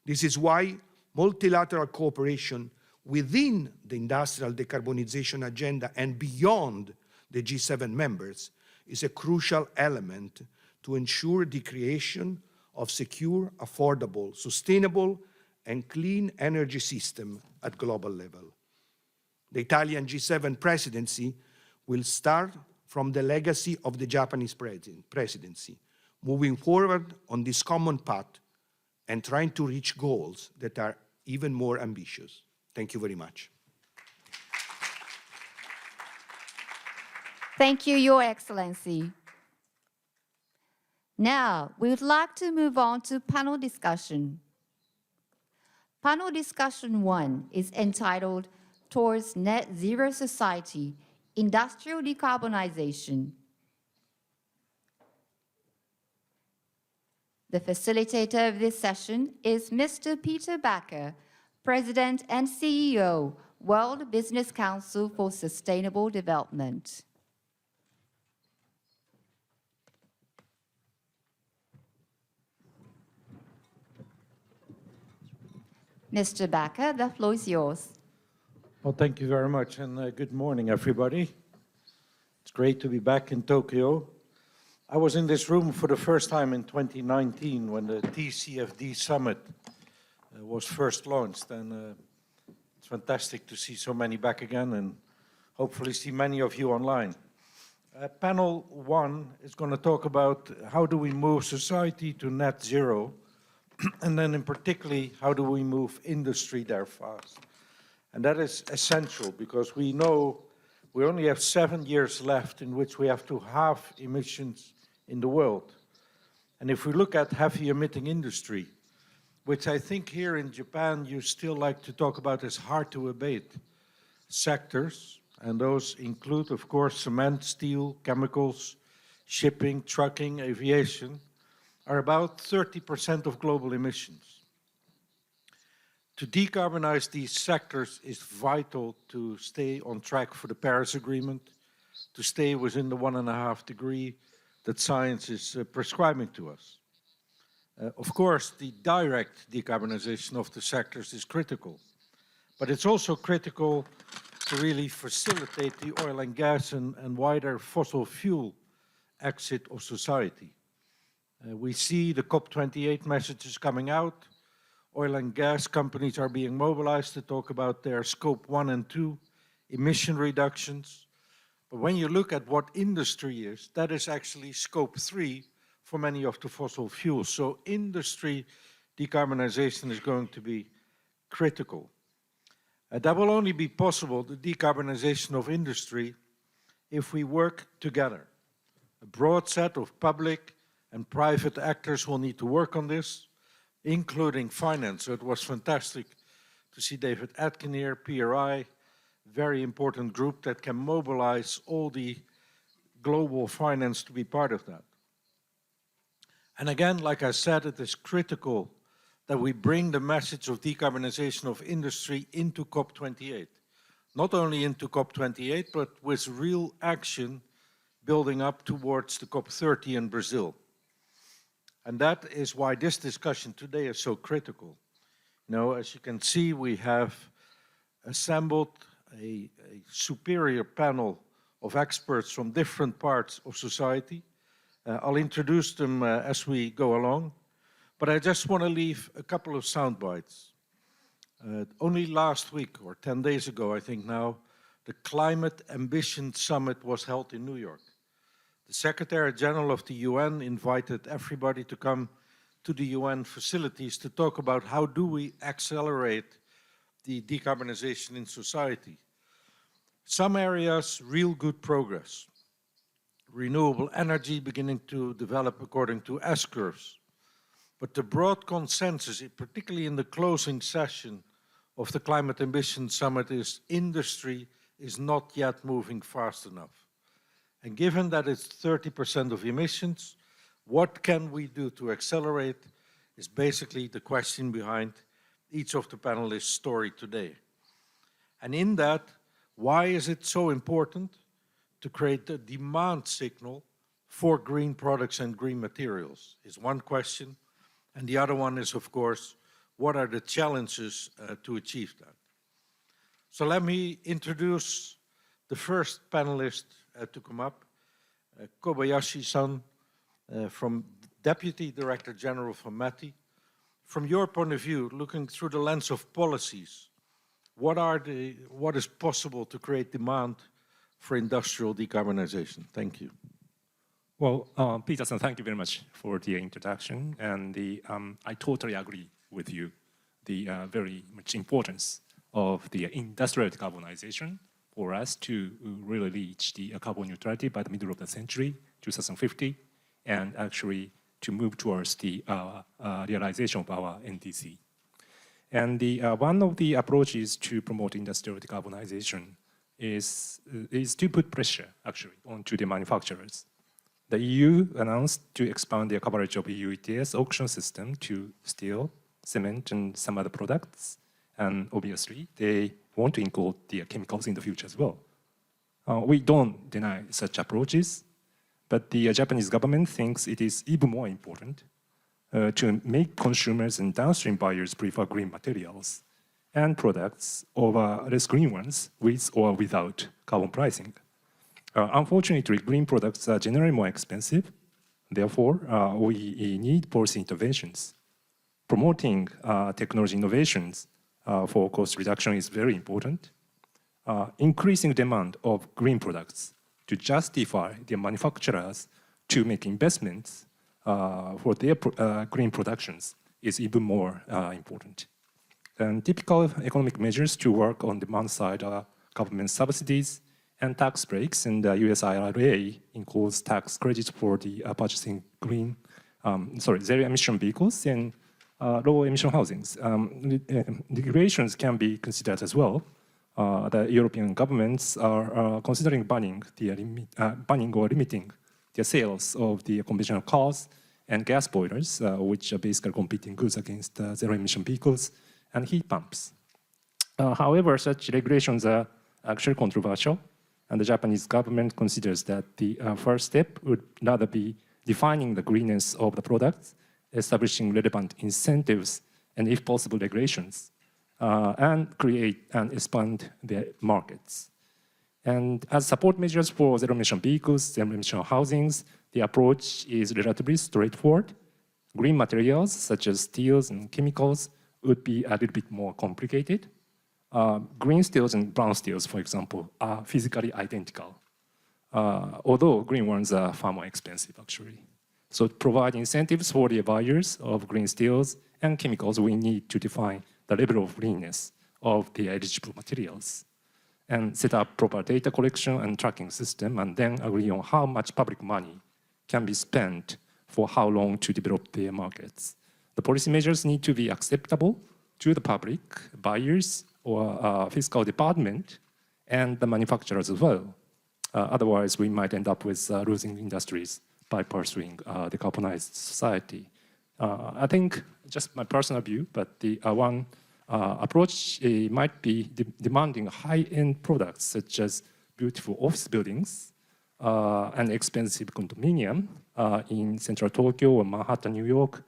This is why multilateral cooperation within the industrial decarbonization agenda and beyond the G7 members is a crucial element to ensure the creation of secure, affordable, sustainable, and clean energy system at global level. The Italian G7 presidency will start from the legacy of the Japanese presidency, moving forward on this common path and trying to reach goals that are even more ambitious. Thank you very much. Thank you, Your Excellency. Now, we would like to move on to panel discussion. Panel discussion 1 is entitled Towards Net Zero Society, Industrial Decarbonization. The facilitator of this session is Mr. Peter Backer, President and CEO, World Business Council for Sustainable Development. Mr. Bakker, the floor is yours. Well, thank you very much, and good morning, everybody. It's great to be back in Tokyo. I was in this room for the first time in 2019 when the TCFD Summit was first launched, and it's fantastic to see so many back again and hopefully see many of you online. Panel 1 is going to talk about how do we move society to net zero, and then in particularly, how do we move industry there fast. And that is essential because we know we only have 7 years left in which we have to halve emissions in the world. And if we look at heavy emitting industry, which I think here in Japan you still like to talk about as hard to abate sectors, and those include, of course, cement, steel, chemicals, shipping, trucking, aviation, are about 30% of global emissions. To decarbonize these sectors is vital to stay on track for the Paris Agreement, to stay within the 1.5 degree that science is prescribing to us. Of course, the direct decarbonization of the sectors is critical, but it's also critical to really facilitate the oil and gas and wider fossil fuel exit of society. We see the COP28 messages coming out. Oil and gas companies are being mobilized to talk about their scope 1 and 2 emission reductions. But when you look at what industry is, that is actually scope 3 for many of the fossil fuels. So industry decarbonization is going to be critical. That will only be possible, the decarbonization of industry, if we work together. A broad set of public and private actors will need to work on this, including finance. So it was fantastic to see David Atkin here, PRI, very important group that can mobilize all the global finance to be part of that. And again, like I said, it is critical that we bring the message of decarbonization of industry into COP28. Not only into COP28, but with real action building up towards the COP30 in Brazil. And that is why this discussion today is so critical. You know, as you can see, we have assembled a superior panel of experts from different parts of society. I'll introduce them as we go along. But I just want to leave a couple of sound bites. Only last week, or 10 days ago, I think now, the Climate Ambition Summit was held in New York. The Secretary General of the UN invited everybody to come to the UN facilities to talk about how do we accelerate the decarbonization in society. Some areas, real good progress. Renewable energy beginning to develop according to S-curves. But the broad consensus, particularly in the closing session of the Climate Ambition Summit, is industry is not yet moving fast enough. And given that it's 30% of emissions, what can we do to accelerate is basically the question behind each of the panelists' story today. And in that, why is it so important to create a demand signal for green products and green materials is one question. And the other one is, of course, what are the challenges to achieve that? So let me introduce the first panelist to come up, Kobayashi-san, from Deputy Director General for METI. From your point of view, looking through the lens of policies, what is possible to create demand for industrial decarbonization? Thank you. Well, Peterson, thank you very much for the introduction. And I totally agree with you, the very much importance of the industrial decarbonization for us to really reach the carbon neutrality by the middle of the century, 2050, and actually to move towards the realization of our NDC. And one of the approaches to promote industrial decarbonization is to put pressure, actually, onto the manufacturers. The EU announced to expand their coverage of EU ETS auction system to steel, cement, and some other products. And obviously, they want to include the chemicals in the future as well. We don't deny such approaches, but the Japanese government thinks it is even more important to make consumers and downstream buyers prefer green materials and products over less green ones with or without carbon pricing. Unfortunately, green products are generally more expensive. Therefore, we need policy interventions. Promoting technology innovations for cost reduction is very important. Increasing demand of green products to justify the manufacturers to make investments for their green productions is even more important. And typical economic measures to work on demand side are government subsidies and tax breaks, and the US IRA includes tax credits for the purchasing zero emission vehicles and low emission housings. Regulations can be considered as well. The European governments are considering banning or limiting the sales of the conventional cars and gas boilers, which are basically competing goods against zero-emission vehicles and heat pumps. However, such regulations are actually controversial, and the Japanese government considers that the first step would rather be defining the greenness of the products, establishing relevant incentives, and if possible, regulations, and create and expand the markets. And as support measures for zero-emission vehicles, zero-emission housings, the approach is relatively straightforward. Green materials, such as steels and chemicals, would be a little bit more complicated. Green steels and brown steels, for example, are physically identical, although green ones are far more expensive, actually. So to provide incentives for the buyers of green steels and chemicals, we need to define the level of greenness of the eligible materials and set up proper data collection and tracking system, and then agree on how much public money can be spent for how long to develop their markets. The policy measures need to be acceptable to the public, buyers, or fiscal department, and the manufacturers as well. Otherwise, we might end up with losing industries by pursuing decarbonized society. I think, just my personal view, but the one approach might be demanding high-end products such as beautiful office buildings and expensive condominium in central Tokyo or Manhattan, New York,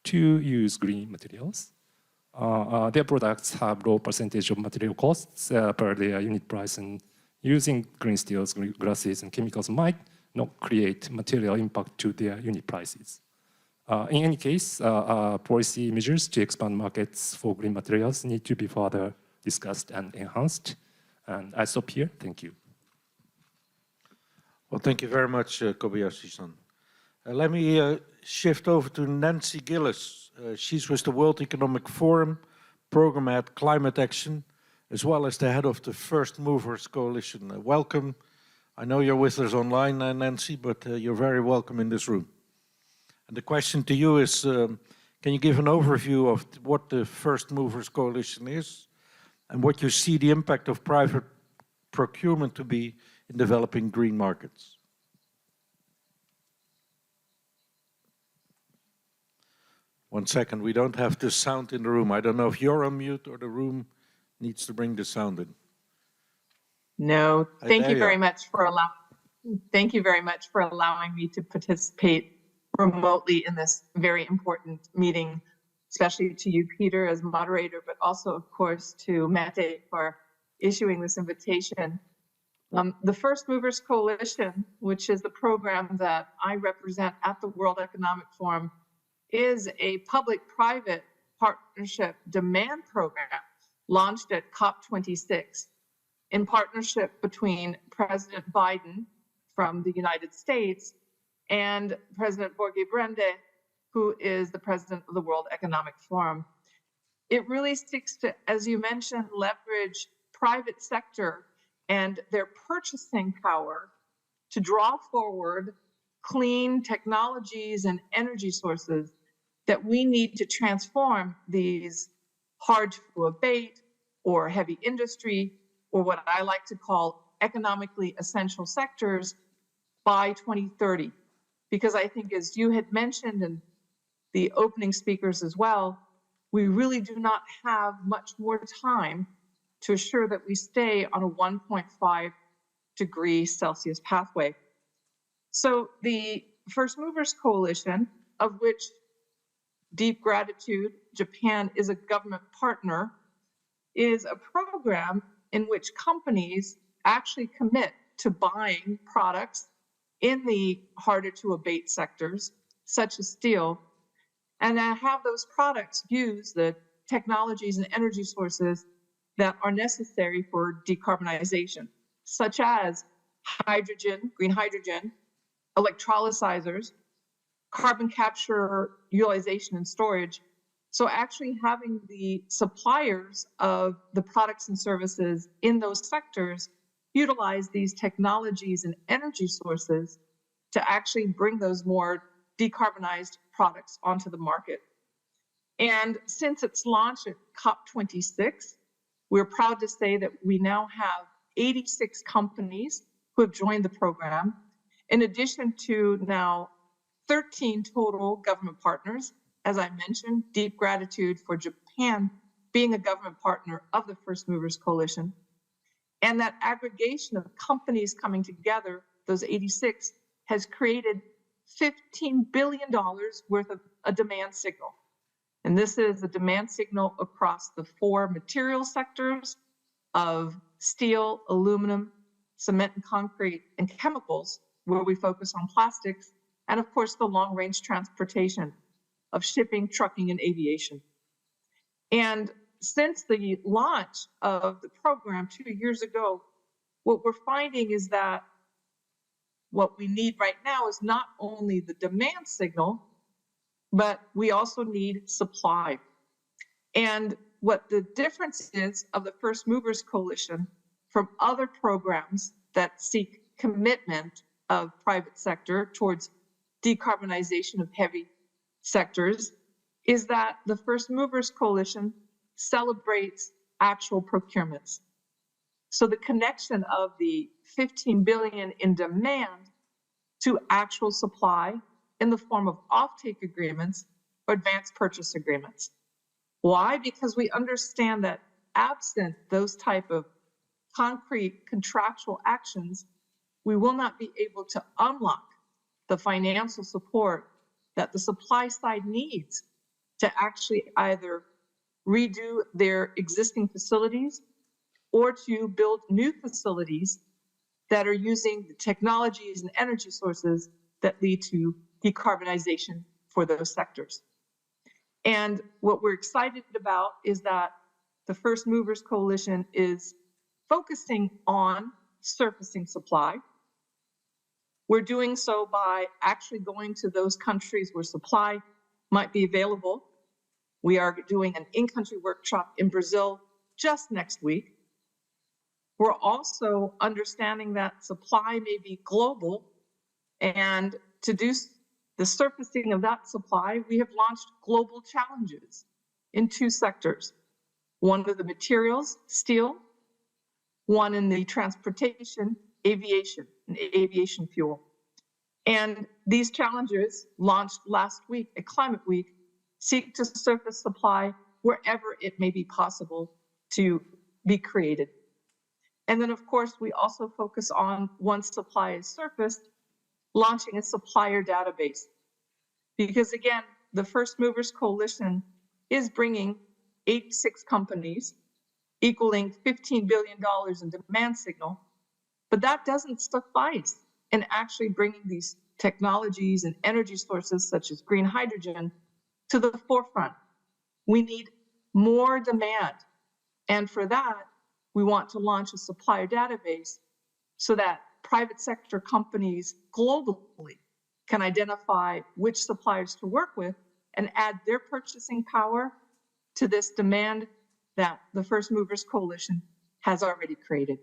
to use green materials. Their products have low percentage of material costs per their unit price, and using green steels, glasses, and chemicals might not create material impact to their unit prices. In any case, policy measures to expand markets for green materials need to be further discussed and enhanced. And I stop here. Thank you. Well, thank you very much, Kobayashi-san. Let me shift over to Nancy Gillis. She's with the World Economic Forum, Program Head Climate Action, as well as the head of the First Movers Coalition. Welcome. I know you're with us online, Nancy, but you're very welcome in this room. And the question to you is, can you give an overview of what the First Movers Coalition is and what you see the impact of private procurement to be in developing green markets? One second, we don't have the sound in the room. I don't know if you're on mute or the room needs to bring the sound in. No, thank you very much for allowing me to participate remotely in this very important meeting, especially to you, Peter, as moderator, but also, of course, to Mate for issuing this invitation. The First Movers Coalition, which is the program that I represent at the World Economic Forum, is a public-private partnership demand program launched at COP26 in partnership between President Biden from the United States and President Borge Brende, who is the president of the World Economic Forum. It really seeks to, as you mentioned, leverage private sector and their purchasing power to draw forward clean technologies and energy sources that we need to transform these hard to abate or heavy industry, or what I like to call economically essential sectors, by 2030. Because I think, as you had mentioned, and the opening speakers as well, we really do not have much more time to assure that we stay on a 1.5 degree Celsius pathway. So the First Movers Coalition, of which, deep gratitude, Japan is a government partner, is a program in which companies actually commit to buying products in the harder to abate sectors, such as steel, and have those products use the technologies and energy sources that are necessary for decarbonization, such as hydrogen, green hydrogen, electrolyzers, carbon capture, utilization, and storage. So actually having the suppliers of the products and services in those sectors utilize these technologies and energy sources to actually bring those more decarbonized products onto the market. And since its launch at COP26, we're proud to say that we now have 86 companies who have joined the program, in addition to now 13 total government partners. As I mentioned, deep gratitude for Japan being a government partner of the First Movers Coalition. And that aggregation of companies coming together, those 86, has created $15 billion worth of a demand signal. And this is a demand signal across the 4 material sectors of steel, aluminum, cement and concrete, and chemicals, where we focus on plastics, and of course the long-range transportation of shipping, trucking, and aviation. And since the launch of the program 2 years ago, what we're finding is that what we need right now is not only the demand signal, but we also need supply. And what the difference is of the First Movers Coalition from other programs that seek commitment of private sector towards decarbonization of heavy sectors is that the First Movers Coalition celebrates actual procurements. So the connection of the 15 billion in demand to actual supply in the form of offtake agreements or advanced purchase agreements. Why? Because we understand that absent those type of concrete contractual actions, we will not be able to unlock the financial support that the supply side needs to actually either redo their existing facilities or to build new facilities that are using the technologies and energy sources that lead to decarbonization for those sectors. And what we're excited about is that the First Movers Coalition is focusing on surfacing supply. We're doing so by actually going to those countries where supply might be available. We are doing an in-country workshop in Brazil just next week. We're also understanding that supply may be global, and to do the surfacing of that supply, we have launched global challenges in 2 sectors. One of the materials, steel, one in the transportation, aviation, and aviation fuel. And these challenges, launched last week at Climate Week, seek to surface supply wherever it may be possible to be created. And then, of course, we also focus on, once supply is surfaced, launching a supplier database. Because again, the First Movers Coalition is bringing 86 companies, equaling $15 billion in demand signal, but that doesn't suffice in actually bringing these technologies and energy sources such as green hydrogen to the forefront. We need more demand. And for that, we want to launch a supplier database so that private sector companies globally can identify which suppliers to work with and add their purchasing power to this demand that the First Movers Coalition has already created.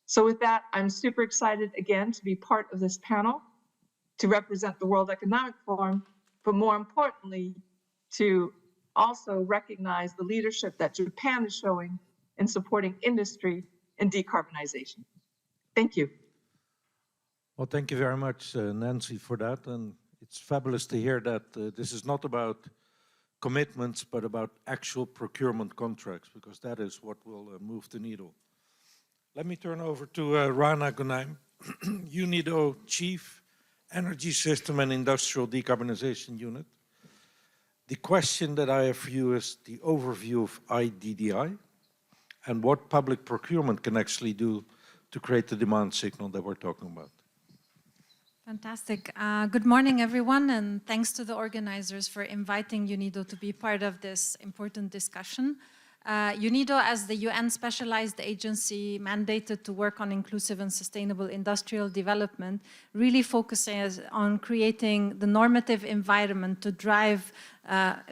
So with that, I'm super excited again to be part of this panel, to represent the World Economic Forum, but more importantly, to also recognize the leadership that Japan is showing in supporting industry and decarbonization. Thank you. Well, thank you very much, Nancy, for that. And it's fabulous to hear that this is not about commitments, but about actual procurement contracts, because that is what will move the needle. Let me turn over to Rana Gunaim, UNIDO Chief Energy System and Industrial Decarbonization Unit. The question that I have for you is the overview of IDDI. and what public procurement can actually do to create the demand signal that we're talking about. Fantastic. Good morning, everyone, and thanks to the organizers for inviting UNIDO to be part of this important discussion. UNIDO, as the UN specialized agency mandated to work on inclusive and sustainable industrial development, really focuses on creating the normative environment to drive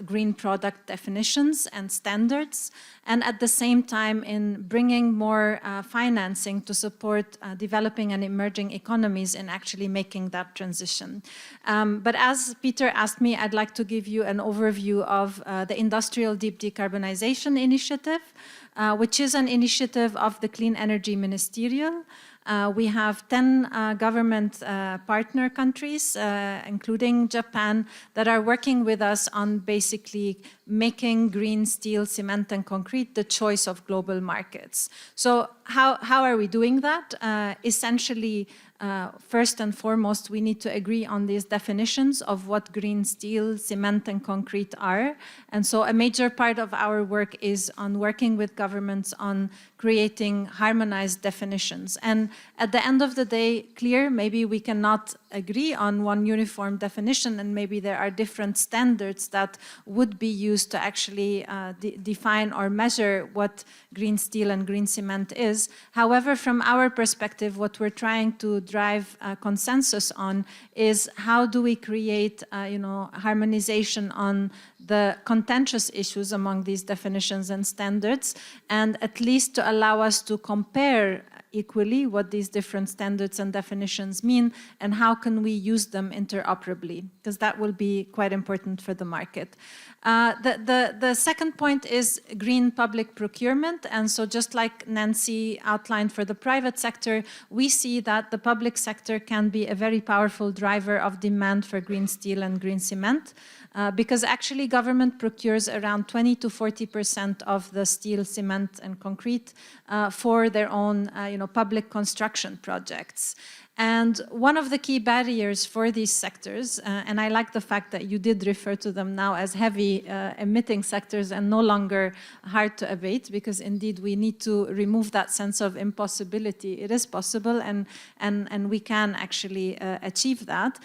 green product definitions and standards, and at the same time in bringing more financing to support developing and emerging economies in actually making that transition. But as Peter asked me, I'd like to give you an overview of the Industrial Deep Decarbonization Initiative, which is an initiative of the Clean Energy Ministerial. We have 10 government partner countries, including Japan, that are working with us on basically making green steel, cement, and concrete the choice of global markets. So how are we doing that? Essentially, first and foremost, we need to agree on these definitions of what green steel, cement, and concrete are. And so a major part of our work is on working with governments on creating harmonized definitions. And at the end of the day, maybe we cannot agree on one uniform definition, and maybe there are different standards that would be used to actually define or measure what green steel and green cement is. However, from our perspective, what we're trying to drive consensus on is how do we create harmonization on the contentious issues among these definitions and standards, and at least to allow us to compare equally what these different standards and definitions mean and how can we use them interoperably, because that will be quite important for the market. The second point is green public procurement, and so just like Nancy outlined for the private sector, we see that the public sector can be a very powerful driver of demand for green steel and green cement. Because actually government procures around 20 to 40% of the steel, cement, and concrete for their own public construction projects. And one of the key barriers for these sectors, and I like the fact that you did refer to them now as heavy emitting sectors and no longer hard to abate, because indeed we need to remove that sense of impossibility. It is possible, and we can actually achieve that.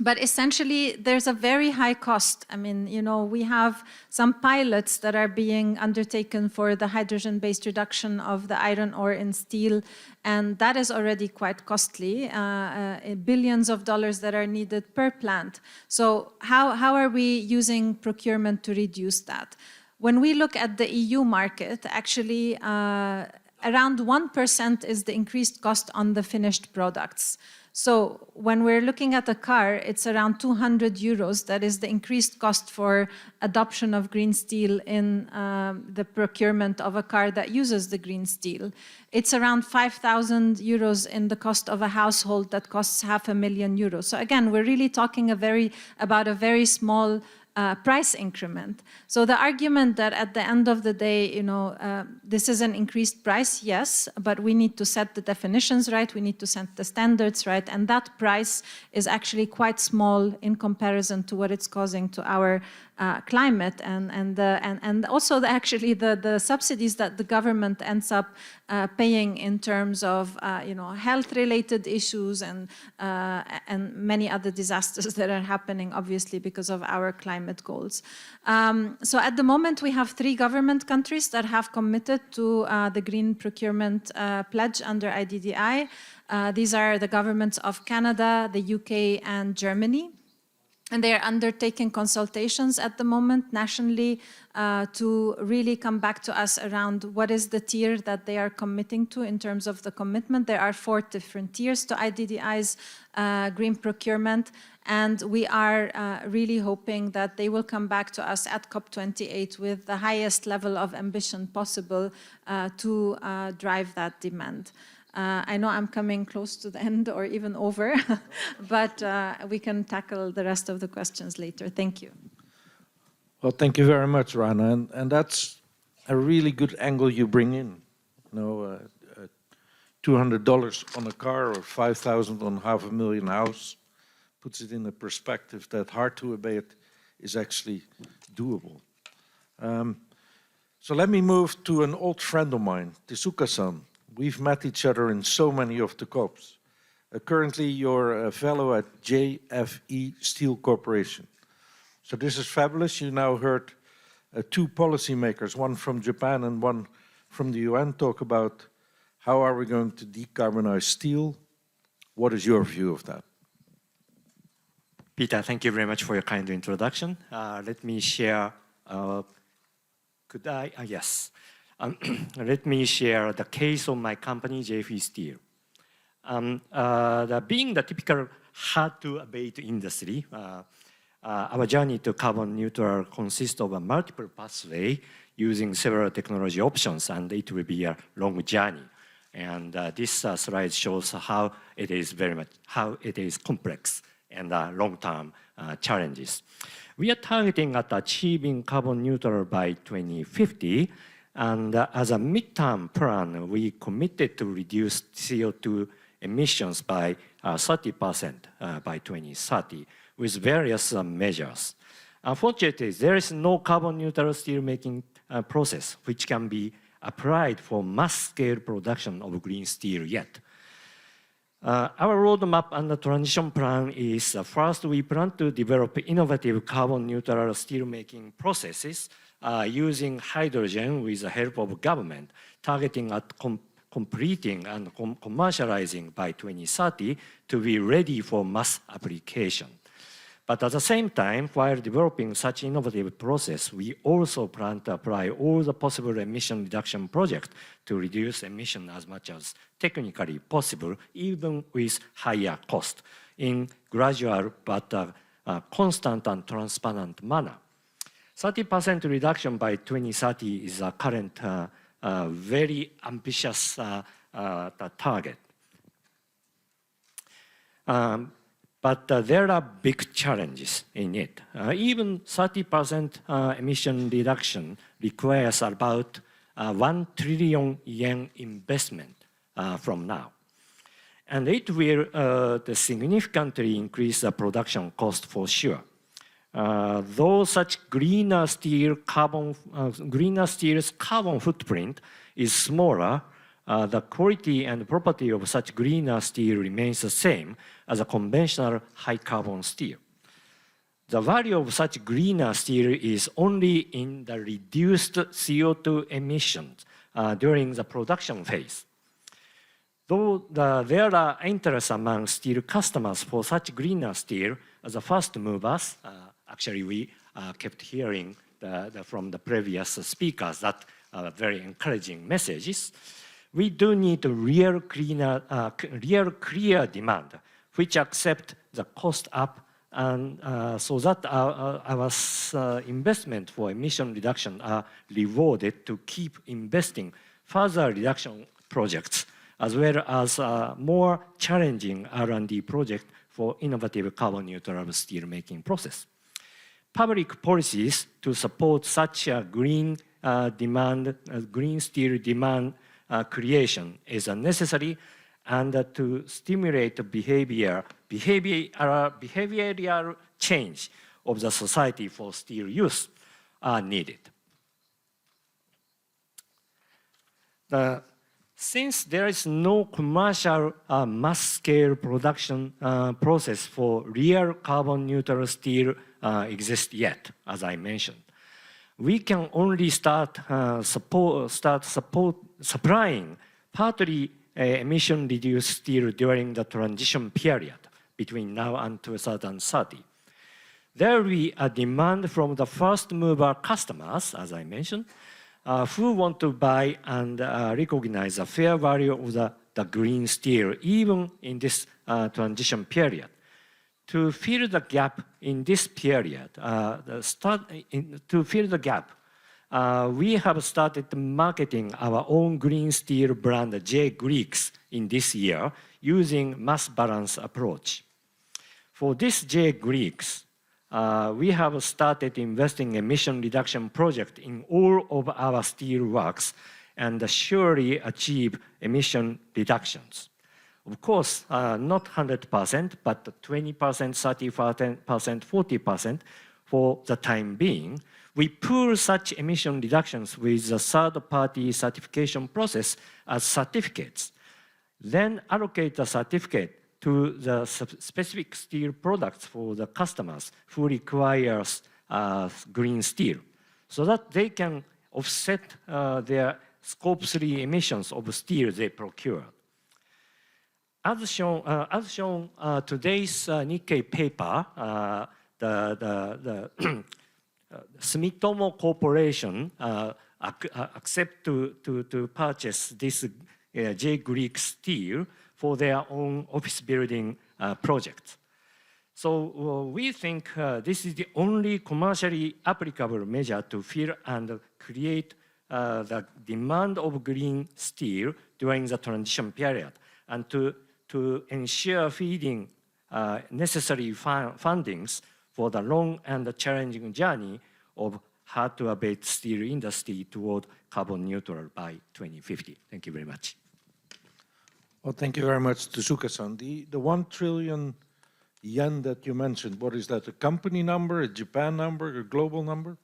But essentially, there's a very high cost. I mean, we have some pilots that are being undertaken for the hydrogen-based reduction of the iron ore in steel, and that is already quite costly, billions of dollars that are needed per plant. So how are we using procurement to reduce that? When we look at the EU market, actually, around 1% is the increased cost on the finished products. So when we're looking at a car, it's around 200 euros. That is the increased cost for adoption of green steel in the procurement of a car that uses the green steel. It's around 5,000 euros in the cost of a household that costs €500,000. So again, we're really talking about a very small price increment. So the argument that at the end of the day, this is an increased price, yes, but we need to set the definitions right, we need to set the standards right, and that price is actually quite small in comparison to what it's causing to our climate, and also actually the subsidies that the government ends up paying in terms of health-related issues and many other disasters that are happening, obviously, because of our climate goals. So at the moment, we have 3 government countries that have committed to the green procurement pledge under IDDI. These are the governments of Canada, the UK, and Germany. And they are undertaking consultations at the moment nationally to really come back to us around what is the tier that they are committing to in terms of the commitment. There are 4 different tiers to IDDI's green procurement, and we are really hoping that they will come back to us at COP28 with the highest level of ambition possible to drive that demand. I know I'm coming close to the end or even over, but we can tackle the rest of the questions later. Thank you. Well, thank you very much, Rana. And that's a really good angle you bring in. $200 on a car or 5,000 on $500,000 house puts it in a perspective that hard to abate is actually doable. So let me move to an old friend of mine, Tezuka-san. We've met each other in so many of the COPs. Currently, you're a fellow at JFE Steel Corporation. So this is fabulous. You now heard two policymakers, one from Japan and one from the UN, talk about how are we going to decarbonize steel. What is your view of that? Peter, thank you very much for your kind introduction. Let me share, could I? Yes. Let me share the case of my company, JFE Steel. Being the typical hard-to-abate industry, our journey to carbon neutral consists of a multiple pathway using several technology options, and it will be a long journey. And this slide shows how it is complex and long-term challenges. We are targeting at achieving carbon neutral by 2050, and as a midterm plan, we committed to reduce CO2 emissions by 30% by 2030 with various measures. Unfortunately, there is no carbon neutral steel making process which can be applied for mass-scale production of green steel yet. Our roadmap and the transition plan is first, we plan to develop innovative carbon neutral steel making processes using hydrogen with the help of government, targeting at completing and commercializing by 2030 to be ready for mass application. But at the same time, while developing such innovative process, we also plan to apply all the possible emission reduction projects to reduce emission as much as technically possible, even with higher cost, in gradual but constant and transparent manner. 30% reduction by 2030 is a current very ambitious target. But there are big challenges in it. Even 30% emission reduction requires about 1 trillion yen investment from now. And it will significantly increase the production cost for sure. Though such greener steel's carbon footprint is smaller, the quality and property of such greener steel remains the same as a conventional high-carbon steel. The value of such greener steel is only in the reduced CO2 emissions during the production phase. Though there are interest among steel customers for such greener steel as the first movers, actually we kept hearing from the previous speakers that very encouraging messages. We do need a real clear demand, which accept the cost up, and so that our investment for emission reduction are rewarded to keep investing further reduction projects, as well as more challenging R&D project for innovative carbon neutral steel making process. Public policies to support such a green steel demand creation is necessary, and to stimulate behavioral change of the society for steel use are needed. Since there is no commercial mass-scale production process for real carbon neutral steel exist yet, as I mentioned, we can only start supplying partly emission-reduced steel during the transition period between now and 2030. There will be a demand from the first-mover customers, as I mentioned, who want to buy and recognize the fair value of the green steel, even in this transition period. To fill the gap in this period, we have started marketing our own green steel brand GGX in this year using mass balance approach. For this GGX, we have started investing emission reduction project in all of our steel works and surely achieve emission reductions. Of course, not 100%, but 20%, 30%, 40% for the time being, We pool such emission reductions with the third-party certification process as certificates, then allocate the certificate to the specific steel products for the customers who requires green steel, so that they can offset their Scope 3 emissions of steel they procure. As shown today's Nikkei paper, the Sumitomo Corporation accept to purchase this GGX steel for their own office building project. So we think this is the only commercially applicable measure to fill and create the demand of green steel during the transition period, and to ensure feeding necessary fundings for the long and challenging journey of hard-to-abate steel industry toward carbon neutral by 2050. Thank you very much. Well, thank you very much, Tezuka-san. The 1 trillion yen that you mentioned, what is that, a company number, a Japan number, a global number?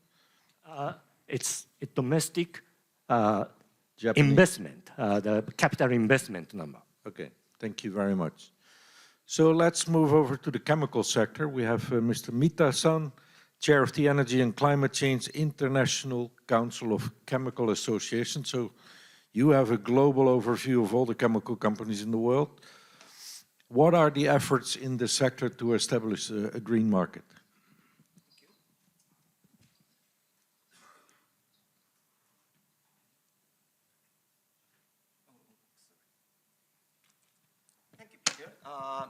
It's a domestic Japanese? investment, the capital investment number. Okay, thank you very much. So let's move over to the chemical sector. We have Mr. Mita-san, Chair of the Energy and Climate Change International Council of Chemical Associations. So you have a global overview of all the chemical companies in the world. What are the efforts in the sector to establish a green market?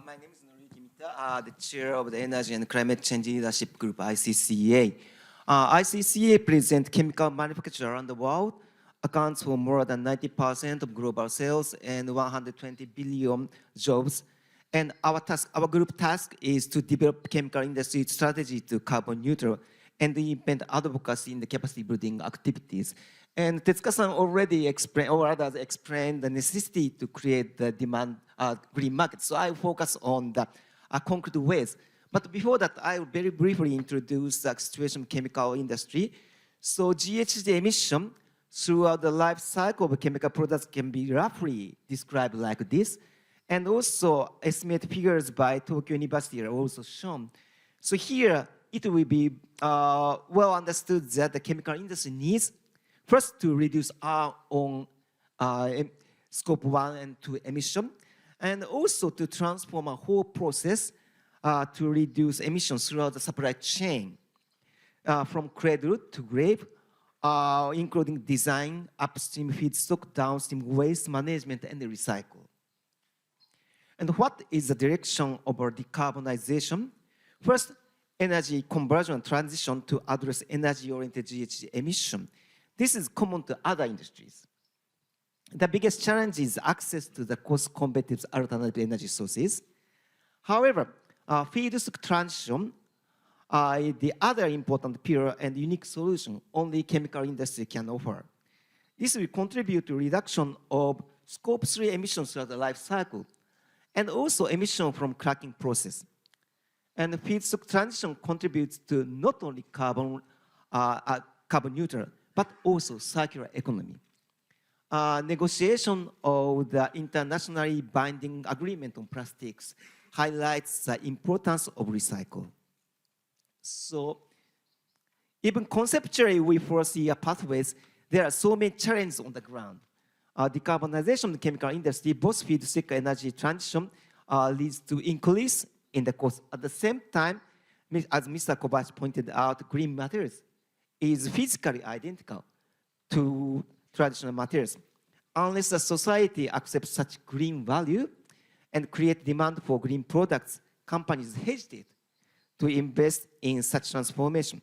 My name is Noriyuki Mita, the chair of the Energy and Climate Change Leadership Group, ICCA. ICCA presents chemical manufacturers around the world, accounts for more than 90% of global sales and 120 billion jobs. And our group task is to develop chemical industry strategy to carbon neutral and implement advocacy in the capacity building activities. And Tezuka-san already explained, or others explained, the necessity to create the demand green market. So I focus on the concrete ways. But before that, I will very briefly introduce the situation of chemical industry. So GHG emission throughout the life cycle of chemical products can be roughly described like this. And also, estimated figures by Tokyo University are also shown. So here, it will be well understood that the chemical industry needs first to reduce our own Scope 1 and 2 emission, and also to transform a whole process to reduce emissions throughout the supply chain, from cradle to grave, including design, upstream feedstock, downstream waste management, and recycle. And what is the direction of our decarbonization? First, energy conversion and transition to address energy-oriented GHG emission. This is common to other industries. The biggest challenge is access to the cost-competitive alternative energy sources. However, feedstock transition is the other important pillar and unique solution only chemical industry can offer. This will contribute to reduction of Scope 3 emissions throughout the life cycle, and also emission from cracking process. And the feedstock transition contributes to not only carbon neutral, but also circular economy. Negotiation of the internationally binding agreement on plastics highlights the importance of recycle. So even conceptually, we foresee pathways. There are so many challenges on the ground. Decarbonization of the chemical industry, both feedstock energy transition leads to increase in the cost. At the same time, as Mr. Kobayashi pointed out, green materials is physically identical to traditional materials. Unless the society accepts such green value and create demand for green products, companies hesitate to invest in such transformation.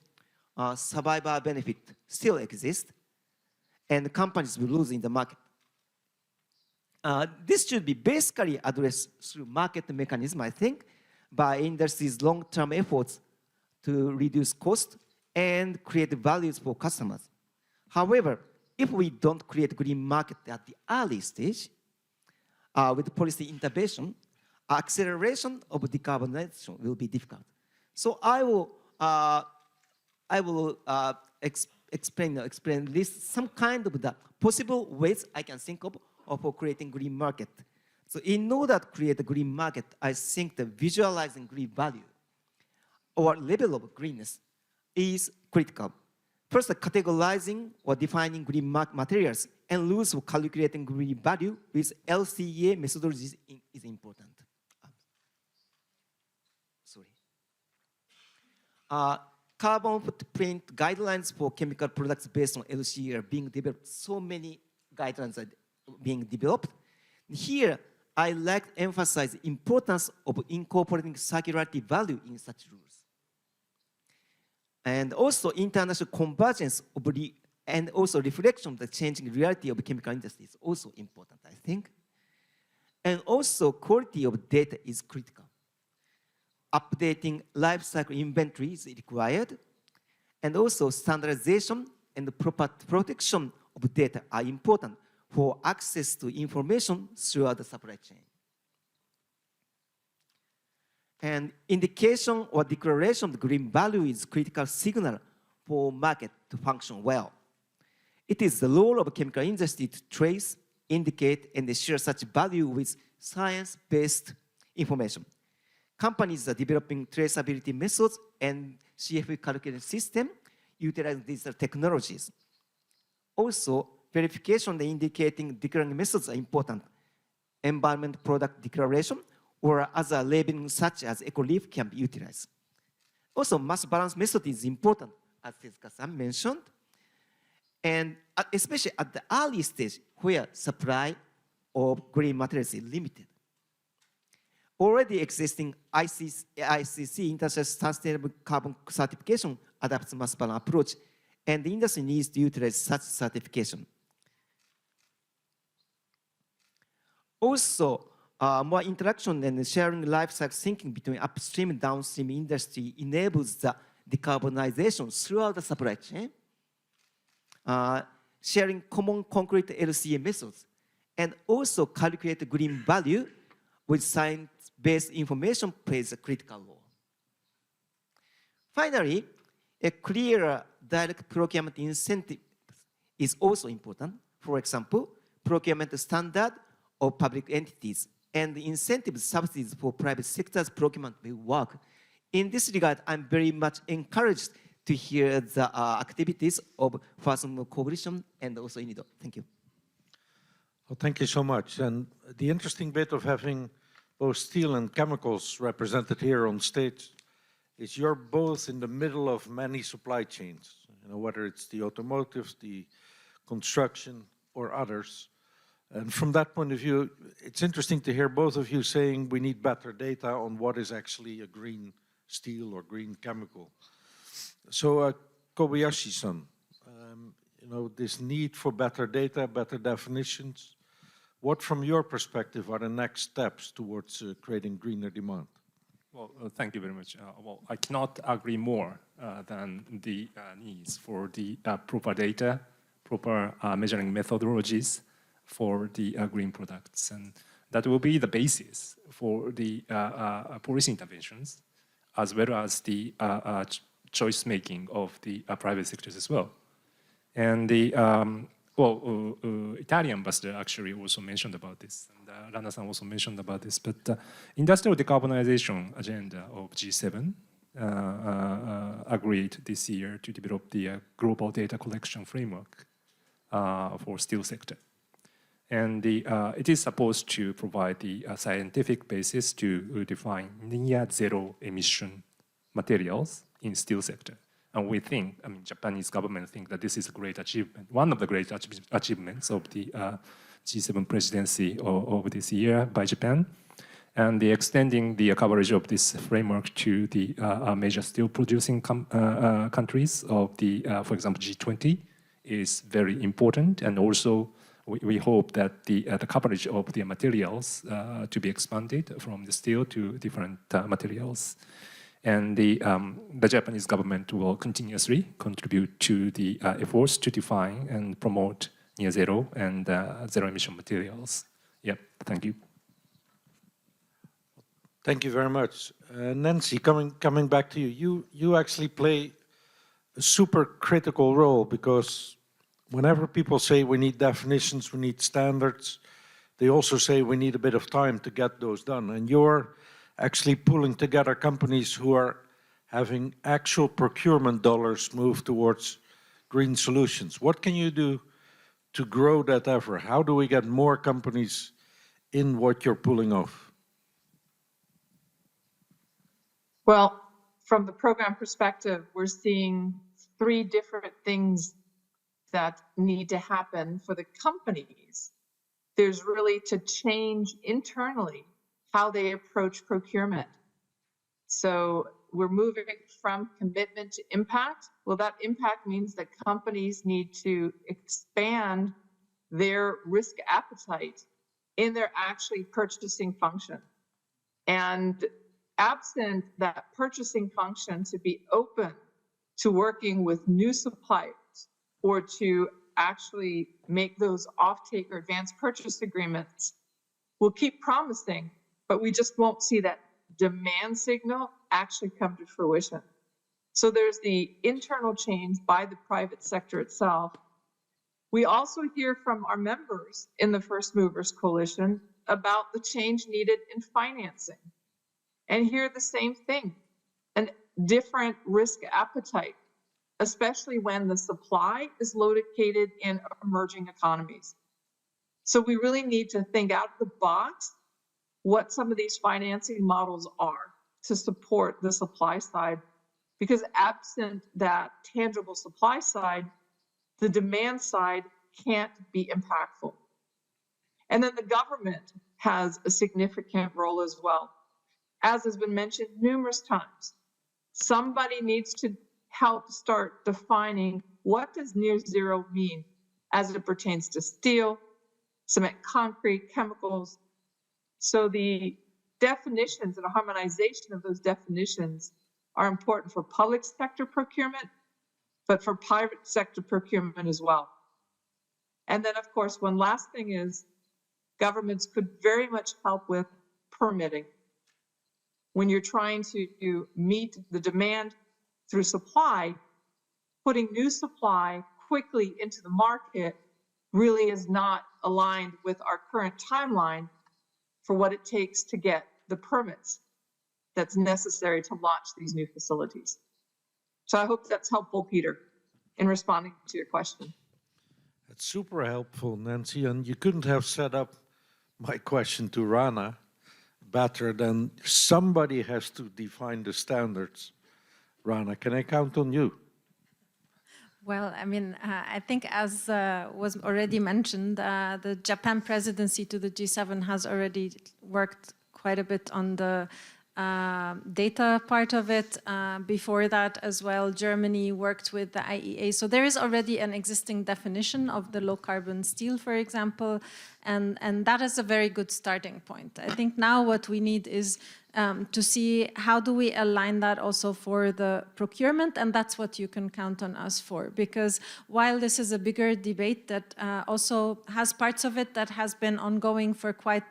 Survivor benefit still exists, and companies will lose in the market. This should be basically addressed through market mechanism, I think, by industry's long-term efforts to reduce cost and create values for customers. However, if we don't create green market at the early stage, with policy intervention, acceleration of decarbonization will be difficult. So I will explain this some kind of the possible ways I can think of for creating green market. So in order to create a green market, I think the visualizing green value or level of greenness is critical. First, categorizing or defining green materials and rules for calculating green value with LCA methodologies is important. Carbon footprint guidelines for chemical products based on LCA are being developed. So many guidelines are being developed. Here, I like to emphasize the importance of incorporating circularity value in such rules. And also international convergence of and also reflection of the changing reality of the chemical industry is also important, I think. And also quality of data is critical. Updating life cycle inventory is required. And also standardization and proper protection of data are important for access to information throughout the supply chain. And indication or declaration of the green value is critical signal for market to function well. It is the role of the chemical industry to trace, indicate, and share such value with science-based information. Companies are developing traceability methods and CFV calculation system utilizing digital technologies. Also, verification and indicating declaring methods are important. Environment product declaration or other labeling such as eco-leaf can be utilized. Also, mass balance method is important, as Tezuka-san mentioned, and especially at the early stage where supply of green materials is limited. Already existing ICC, International Sustainable Carbon Certification, adapts mass balance approach, and the industry needs to utilize such certification. Also, more interaction and sharing life cycle thinking between upstream and downstream industry enables the decarbonization throughout the supply chain. Sharing common concrete LCA methods, and also calculate green value with science-based information plays a critical role. Finally, a clear direct procurement incentive is also important. For example, procurement standard of public entities and the incentive subsidies for private sector's procurement will work. In this regard, I'm very much encouraged to hear the activities of First Move Coalition and also UNIDO. Thank you. Well, thank you so much. And the interesting bit of having both steel and chemicals represented here on stage is you're both in the middle of many supply chains, whether it's the automotive, the construction, or others. And from that point of view, it's interesting to hear both of you saying we need better data on what is actually a green steel or green chemical. So, Kobayashi-san, this need for better data, better definitions, what from your perspective are the next steps towards creating greener demand? Well, thank you very much. Well, I cannot agree more than the needs for the proper data, proper measuring methodologies for the green products. And that will be the basis for the policy interventions, as well as the choice making of the private sectors as well. And the Italian ambassador actually also mentioned about this, and Rana-san also mentioned about this, but industrial decarbonization agenda of G7 agreed this year to develop the global data collection framework for steel sector. And it is supposed to provide the scientific basis to define near zero emission materials in steel sector. And we think, Japanese government think that this is a great achievement, one of the great achievements of the G7 presidency of this year by Japan. And the extending the coverage of this framework to the major steel producing countries of the, for example, G20 is very important. And also we hope that the coverage of the materials to be expanded from the steel to different materials. And the Japanese government will continuously contribute to the efforts to define and promote near zero and zero emission materials. Yeah, thank you. Thank you very much. Nancy, coming back to you, you actually play a super critical role, because whenever people say we need definitions, we need standards, they also say we need a bit of time to get those done. And you're actually pulling together companies who are having actual procurement dollars move towards green solutions. What can you do to grow that effort? How do we get more companies in what you're pulling off? Well, from the program perspective, we're seeing 3 different things that need to happen for the companies. There's really to change internally how they approach procurement. So we're moving from commitment to impact. Well, that impact means that companies need to expand their risk appetite in their actually purchasing function. And absent that purchasing function to be open to working with new suppliers or to actually make those offtake or advanced purchase agreements, we'll keep promising, but we just won't see that demand signal actually come to fruition. So there's the internal change by the private sector itself. We also hear from our members in the First Movers Coalition about the change needed in financing. And hear the same thing, a different risk appetite, especially when the supply is located in emerging economies. So we really need to think out of the box what some of these financing models are to support the supply side, because absent that tangible supply side, the demand side can't be impactful. And then the government has a significant role as well. As has been mentioned numerous times, somebody needs to help start defining what does near zero mean as it pertains to steel, cement, concrete, chemicals. So the definitions and a harmonization of those definitions are important for public sector procurement, but for private sector procurement as well. And then, of course, one last thing is governments could very much help with permitting. When you're trying to meet the demand through supply, putting new supply quickly into the market really is not aligned with our current timeline for what it takes to get the permits that's necessary to launch these new facilities. So I hope that's helpful, Peter, in responding to your question. That's super helpful, Nancy, and you couldn't have set up my question to Rana better than somebody has to define the standards. Rana, can I count on you? Well, I mean, I think as was already mentioned, the Japan presidency to the G7 has already worked quite a bit on the data part of it. Before that as well, Germany worked with the IEA. So there is already an existing definition of the low carbon steel, for example, and that is a very good starting point. I think now what we need is to see how do we align that also for the procurement, and that's what you can count on us for. Because while this is a bigger debate that also has parts of it that has been ongoing for quite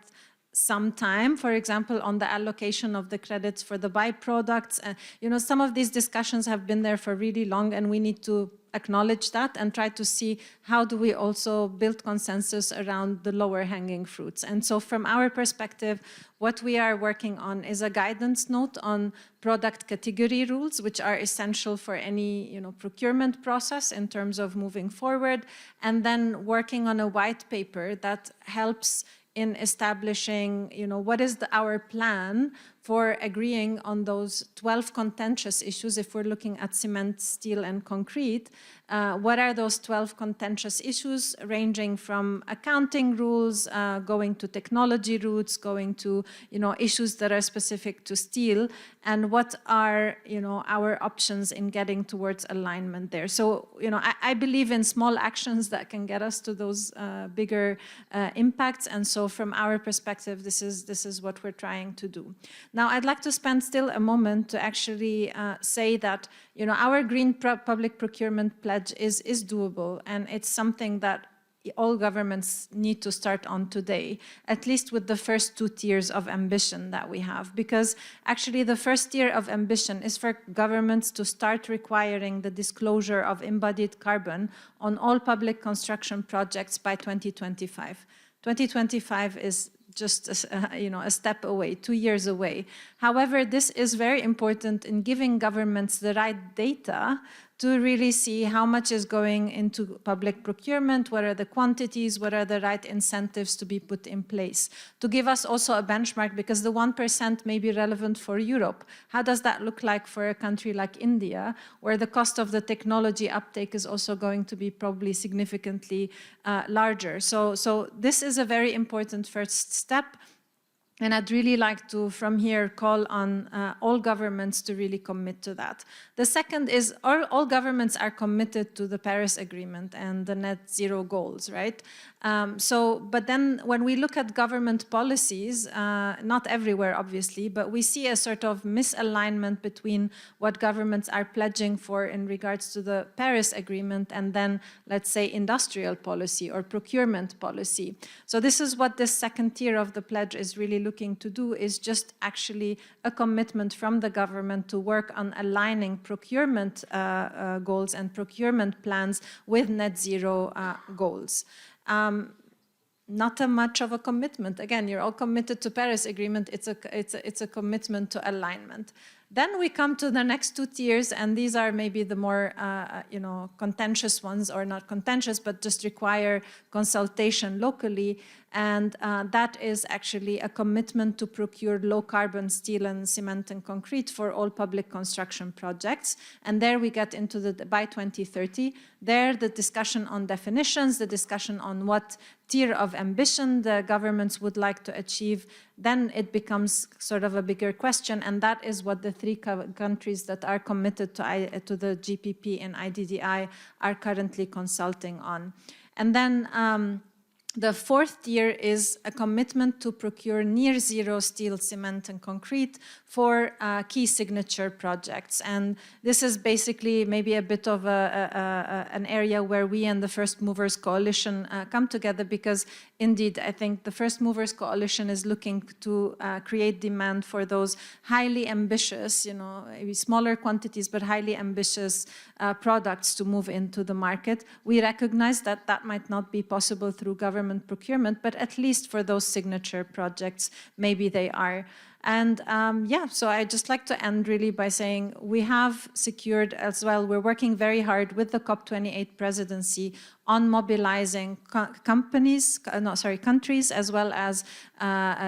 some time, for example, on the allocation of the credits for the byproducts. You know, some of these discussions have been there for really long, and we need to acknowledge that and try to see how do we also build consensus around the lower hanging fruits. And so from our perspective, what we are working on is a guidance note on product category rules, which are essential for any procurement process in terms of moving forward, and then working on a white paper that helps in establishing, what is our plan for agreeing on those 12 contentious issues. If we're looking at cement, steel, and concrete, what are those 12 contentious issues, ranging from accounting rules, going to technology routes, going to, issues that are specific to steel, and what are, our options in getting towards alignment there. So, I believe in small actions that can get us to those bigger impacts. And so from our perspective, this is what we're trying to do. Now, I'd like to spend still a moment to actually say that, our green public procurement pledge is doable, and it's something that all governments need to start on today, at least with the first 2 tiers of ambition that we have. Because actually the first tier of ambition is for governments to start requiring the disclosure of embodied carbon on all public construction projects by 2025. 2025 is just a step away, 2 years away. However, this is very important in giving governments the right data to really see how much is going into public procurement, what are the quantities, what are the right incentives to be put in place. To give us also a benchmark, because the 1% may be relevant for Europe. How does that look like for a country like India, where the cost of the technology uptake is also going to be probably significantly larger? So this is a very important first step. And I'd really like to, from here, call on all governments to really commit to that. The second is all governments are committed to the Paris Agreement and the net zero goals, right? But then when we look at government policies, not everywhere, obviously, but we see a sort of misalignment between what governments are pledging for in regards to the Paris Agreement and then, let's say, industrial policy or procurement policy. So this is what this second tier of the pledge is really looking to do, is just actually a commitment from the government to work on aligning procurement goals and procurement plans with net zero goals. Not much of a commitment. Again, you're all committed to Paris Agreement. It's a commitment to alignment. Then we come to the next 2 tiers, and these are maybe the more contentious ones, or not contentious, but just require consultation locally. And that is actually a commitment to procure low-carbon steel and cement and concrete for all public construction projects. And there we get into by 2030. There, the discussion on definitions, the discussion on what tier of ambition the governments would like to achieve, then it becomes sort of a bigger question. And that is what the 3 countries that are committed to the GPP and IDDI are currently consulting on. And then the 4th tier is a commitment to procure near zero steel, cement, and concrete for key signature projects. And this is basically maybe a bit of an area where we and the First Movers Coalition come together, because indeed, I think the First Movers Coalition is looking to create demand for those highly ambitious, maybe smaller quantities, but highly ambitious products to move into the market. We recognize that that might not be possible through government procurement, but at least for those signature projects, maybe they are. And so I just like to end really by saying we have secured as well, we're working very hard with the COP28 presidency on mobilizing countries as well as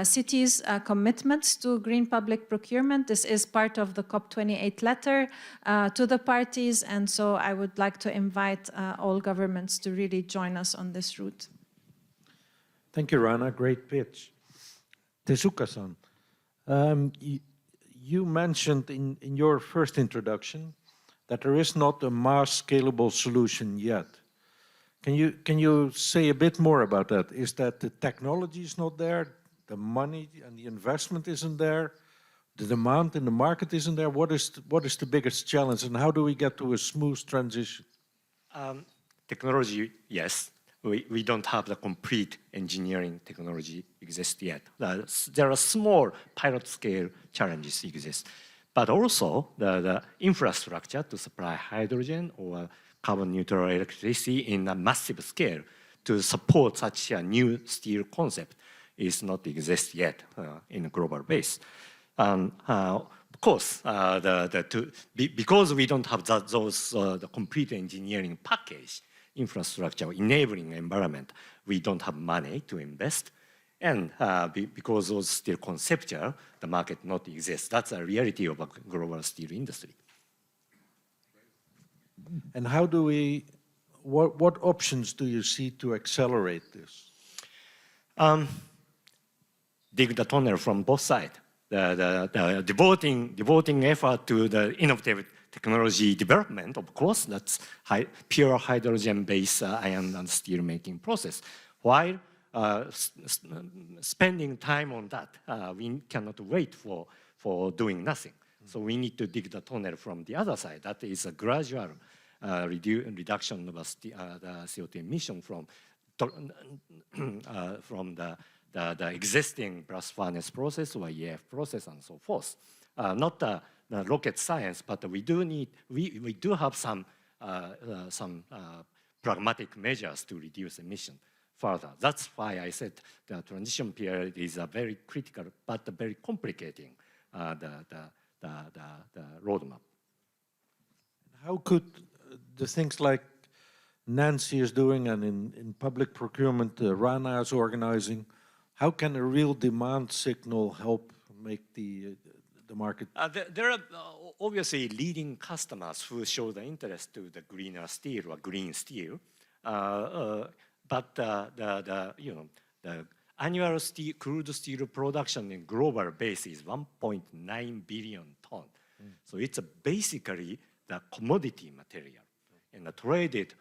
cities' commitments to green public procurement. This is part of the COP28 letter to the parties, and so I would like to invite all governments to really join us on this route. Thank you, Rana. Great pitch. Tezuka-san, you mentioned in your first introduction that there is not a mass scalable solution yet. Can you say a bit more about that? Is that the technology is not there, the money and the investment isn't there, the demand in the market isn't there? What is the biggest challenge, and how do we get to a smooth transition? Technology, yes. We don't have the complete engineering technology exist yet. There are small pilot scale challenges exist, but also the infrastructure to supply hydrogen or carbon neutral electricity in a massive scale to support such a new steel concept is not exist yet in a global base. Of course, because we don't have the complete engineering package, infrastructure, enabling environment, we don't have money to invest. And because those still conceptual, the market not exists. That's a reality of a global steel industry. And how do we, what options do you see to accelerate this? Dig the tunnel from both sides. Devoting effort to the innovative technology development, of course, that's pure hydrogen-based iron and steel making process. While spending time on that, we cannot wait for doing nothing. So we need to dig the tunnel from the other side. That is a gradual reduction of the CO2 emission from from the existing blast furnace process or EF process and so forth. Not the rocket science, but we do have some pragmatic measures to reduce emission further. That's why I said the transition period is a very critical but very complicating the roadmap. How could the things like Nancy is doing and in public procurement, Rana is organizing, how can a real demand signal help make the market? There are obviously leading customers who show the interest to the greener steel or green steel, but the annual crude steel production in global base is 1.9 billion tons. So it's basically the commodity material and traded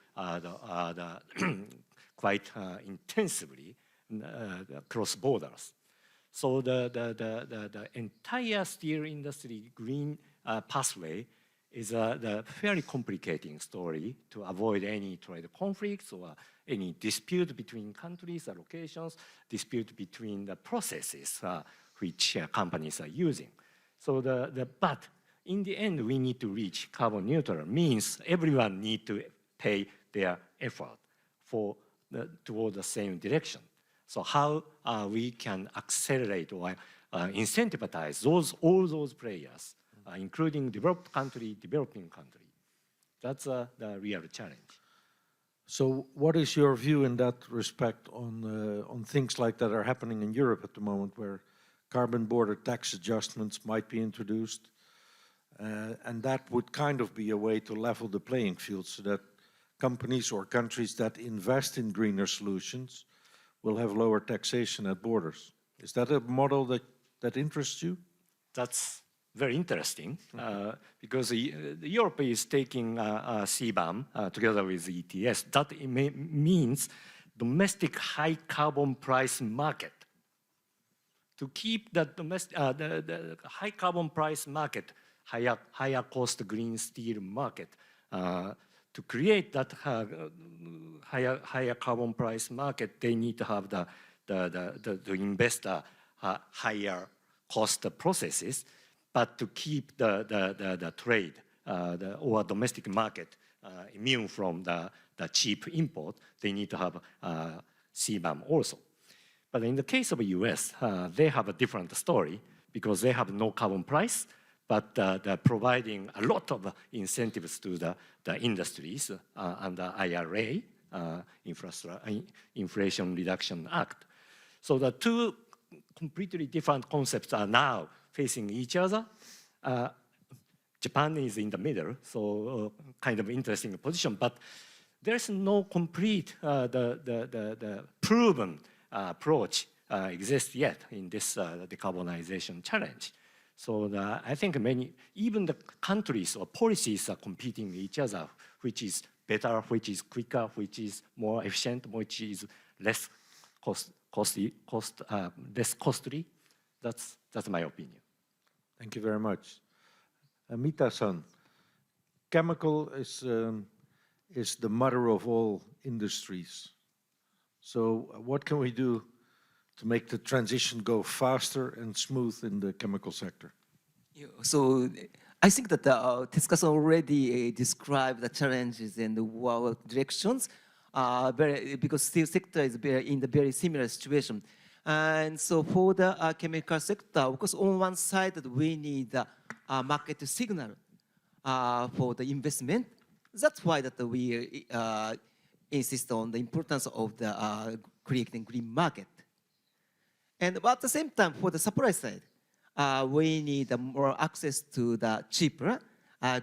quite intensively across borders. So the entire steel industry green pathway is a fairly complicating story to avoid any trade conflicts or any dispute between countries, allocations, dispute between the processes which companies are using. So but in the end, we need to reach carbon neutral. Means everyone need to pay their effort toward the same direction. So how we can accelerate or incentivize all those players, including developed country, developing country. That's the real challenge. So what is your view in that respect on things like that are happening in Europe at the moment, where carbon border tax adjustments might be introduced? And that would kind of be a way to level the playing field so that companies or countries that invest in greener solutions will have lower taxation at borders. Is that a model that interests you? That's very interesting because Europe is taking CBAM together with ETS. That means domestic high carbon price market. To keep the high carbon price market, higher cost green steel market, to create that higher carbon price market, they need to have the investor higher cost processes, but to keep the trade or domestic market immune from the cheap import, they need to have CBAM also. But in the case of the US, they have a different story because they have no carbon price, but they're providing a lot of incentives to the industries under IRA, Inflation Reduction Act. So the two completely different concepts are now facing each other. Japan is in the middle, so kind of interesting position, but there's no complete, the proven approach exists yet in this decarbonization challenge. So I think even the countries or policies are competing with each other, which is better, which is quicker, which is more efficient, which is less costly. That's my opinion. Thank you very much. Mita-san, chemical is the mother of all industries. So what can we do to make the transition go faster and smooth in the chemical sector? So I think that Tetsuka already described the challenges and the world directions, because steel sector is in the very similar situation. And so for the chemical sector, of course, on one side that we need a market signal for the investment. That's why that we insist on the importance of the creating green market. And at the same time, for the supply side, we need more access to the cheaper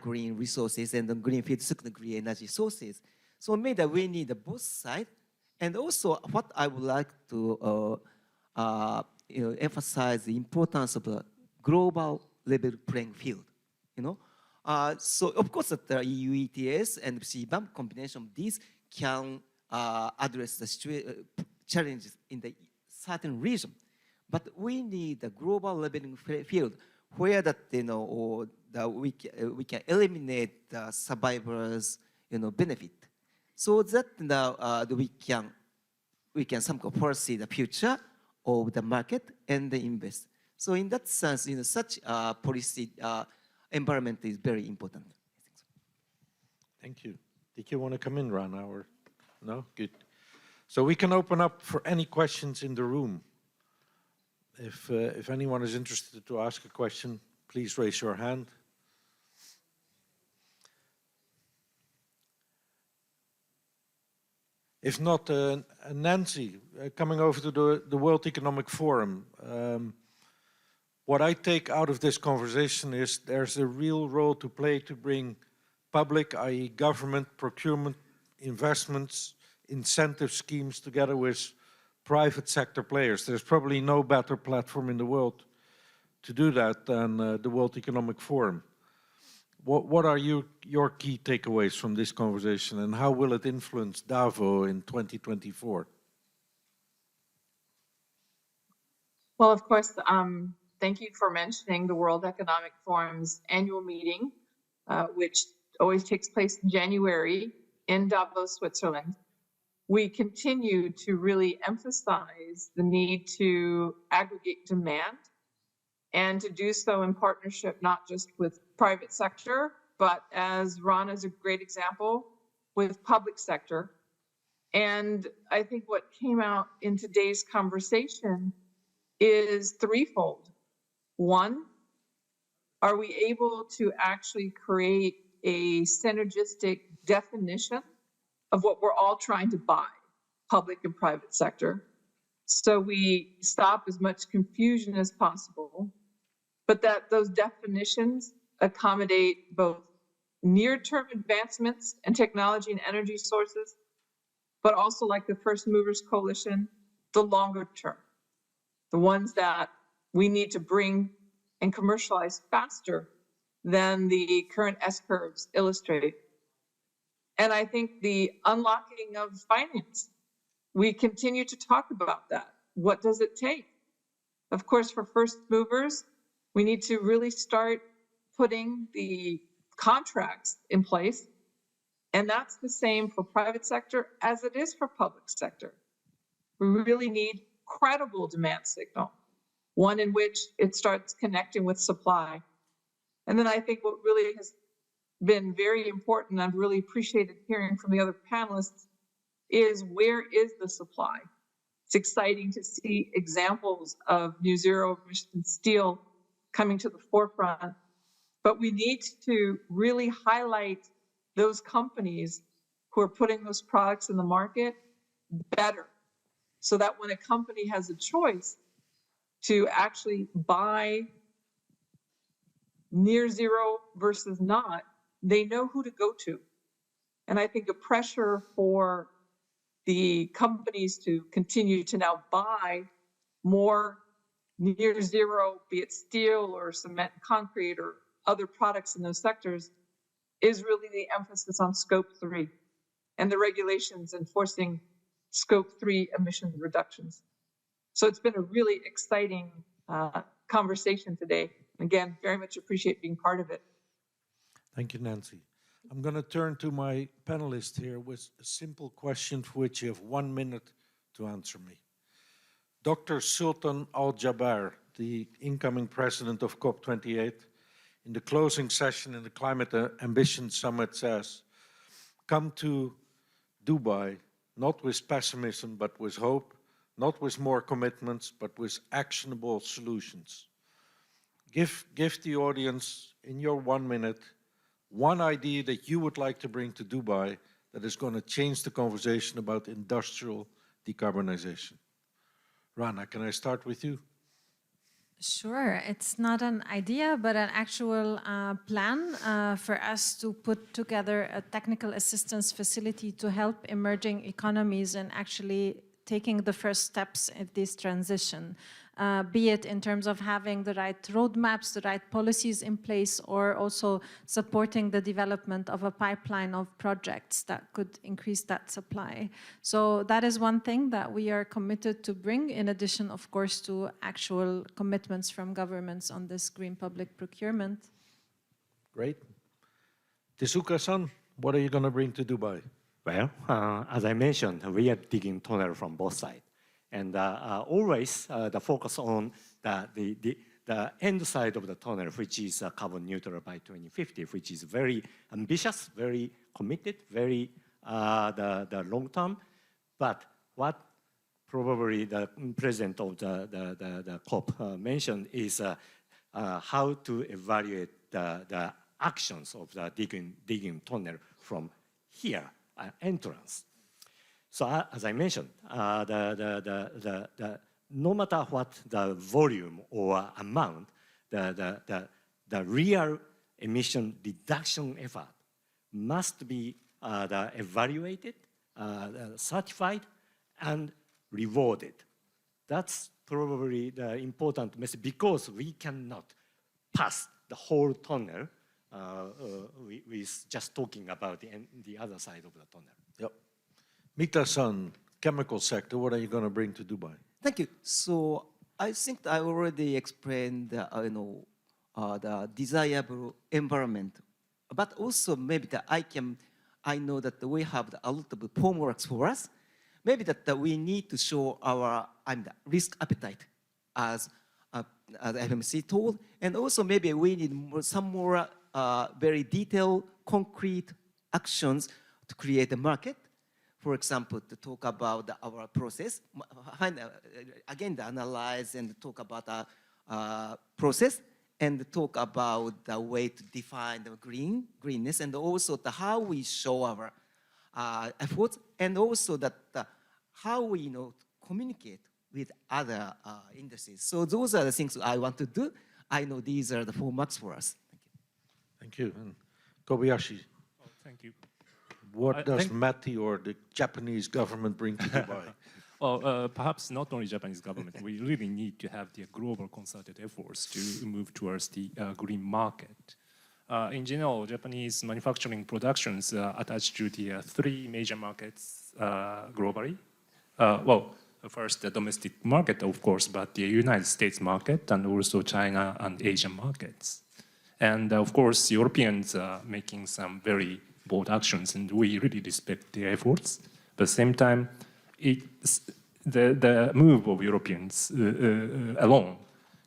green resources and the green feedstock, green energy sources. So maybe we need both sides. And also, what I would like to emphasize the importance of the global level playing field. So of course, the EU ETS and CBAM combination of these can address the challenges in the certain region. But we need a global leveling field where that we can eliminate the survivors benefit, so that we can we can somehow foresee the future of the market and the invest. So in that sense, such policy environment is very important. Thank you. Did you want to come in, Rana, or no? Good. So we can open up for any questions in the room. If anyone is interested to ask a question, please raise your hand. If not, Nancy, coming over to the World Economic Forum, what I take out of this conversation is there's a real role to play to bring public, i.e. government, procurement, investments, incentive schemes together with private sector players. There's probably no better platform in the world to do that than the World Economic Forum. What are your key takeaways from this conversation, and how will it influence Davos in 2024? Well, of course, thank you for mentioning the World Economic Forum's annual meeting, which always takes place in January in Davos, Switzerland. We continue to really emphasize the need to aggregate demand and to do so in partnership, not just with private sector, but as Ron is a great example, with public sector. And I think what came out in today's conversation is threefold. One, are we able to actually create a synergistic definition of what we're all trying to buy, public and private sector, so we stop as much confusion as possible, but that those definitions accommodate both near-term advancements in technology and energy sources, but also, like the First Movers Coalition, the longer term, the ones that we need to bring and commercialize faster than the current S-curves illustrate. And I think the unlocking of finance, we continue to talk about that. What does it take? Of course, for first movers, we need to really start putting the contracts in place. And that's the same for private sector as it is for public sector. We really need credible demand signal, one in which it starts connecting with supply. And then I think what really has been very important, I've really appreciated hearing from the other panelists, is where is the supply? It's exciting to see examples of new zero emission steel coming to the forefront, but we need to really highlight those companies who are putting those products in the market better, so that when a company has a choice to actually buy near zero versus not, they know who to go to. And I think the pressure for the companies to continue to now buy more near zero, be it steel or cement, concrete, or other products in those sectors, is really the emphasis on scope 3 and the regulations enforcing scope 3 emission reductions. So it's been a really exciting conversation today. Again, very much appreciate being part of it. Thank you, Nancy. I'm going to turn to my panelists here with a simple question for which you have 1 minute to answer me. Dr. Sultan Al-Jaber, the incoming president of COP28, in the closing session in the Climate Ambition Summit says, come to Dubai, not with pessimism, but with hope, not with more commitments, but with actionable solutions. Give the audience, in your 1 minute, one idea that you would like to bring to Dubai that is going to change the conversation about industrial decarbonization. Rana, can I start with you? Sure. It's not an idea, but an actual plan for us to put together a technical assistance facility to help emerging economies and actually taking the first steps in this transition, be it in terms of having the right roadmaps, the right policies in place, or also supporting the development of a pipeline of projects that could increase that supply. So that is one thing that we are committed to bring, in addition, of course, to actual commitments from governments on this green public procurement. Great. Tezuka-san, what are you going to bring to Dubai? Well, as I mentioned, we are digging tunnel from both sides. And always the focus on the end side of the tunnel, which is carbon neutral by 2050, which is very ambitious, very committed, very the long term. But what probably the president of the COP mentioned is how to evaluate the actions of the digging tunnel from here, entrance. So as I mentioned, no matter what the volume or amount, the real emission reduction effort must be evaluated, certified, and rewarded. That's probably the important message, because we cannot pass the whole tunnel with just talking about the other side of the tunnel. Yep. Mita-san, chemical sector, what are you going to bring to Dubai? Thank you. So I think I already explained the desirable environment, but also maybe that I know that we have a lot of homework for us. Maybe that we need to show our risk appetite as FMC told, and also maybe we need some more very detailed, concrete actions to create a market. For example, to talk about our process, again, to analyze and talk about the process, and talk about the way to define the greenness, and also how we show our efforts, and also that how we communicate with other industries. So those are the things I want to do. I know these are the 4 marks for us. Thank you. And Kobayashi. Oh, thank you. What does Matti or the Japanese government bring to Dubai? Well, perhaps not only Japanese government, we really need to have the global concerted efforts to move towards the green market. In general, Japanese manufacturing productions attached to the 3 major markets globally. Well, first the domestic market, of course, but the United States market, and also China and Asian markets. And of course, Europeans are making some very bold actions, and we really respect their efforts. But at the same time, the move of Europeans alone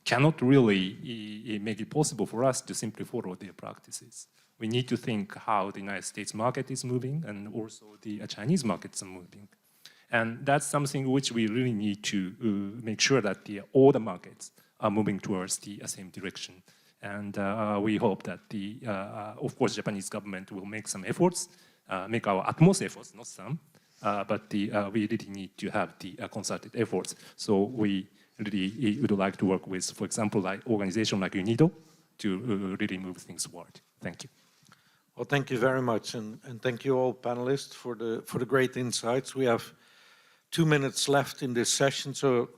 cannot really make it possible for us to simply follow their practices. We need to think how the United States market is moving, and also the Chinese markets are moving. And that's something which we really need to make sure that all the markets are moving towards the same direction. And we hope that of course, Japanese government will make some efforts, make our utmost efforts, not some, but we really need to have the concerted efforts. So we really would like to work with, for example, like organization like UNIDO to really move things forward. Thank you. Well, thank you very much, and thank you all panelists for the great insights. We have 2 minutes left in this session, so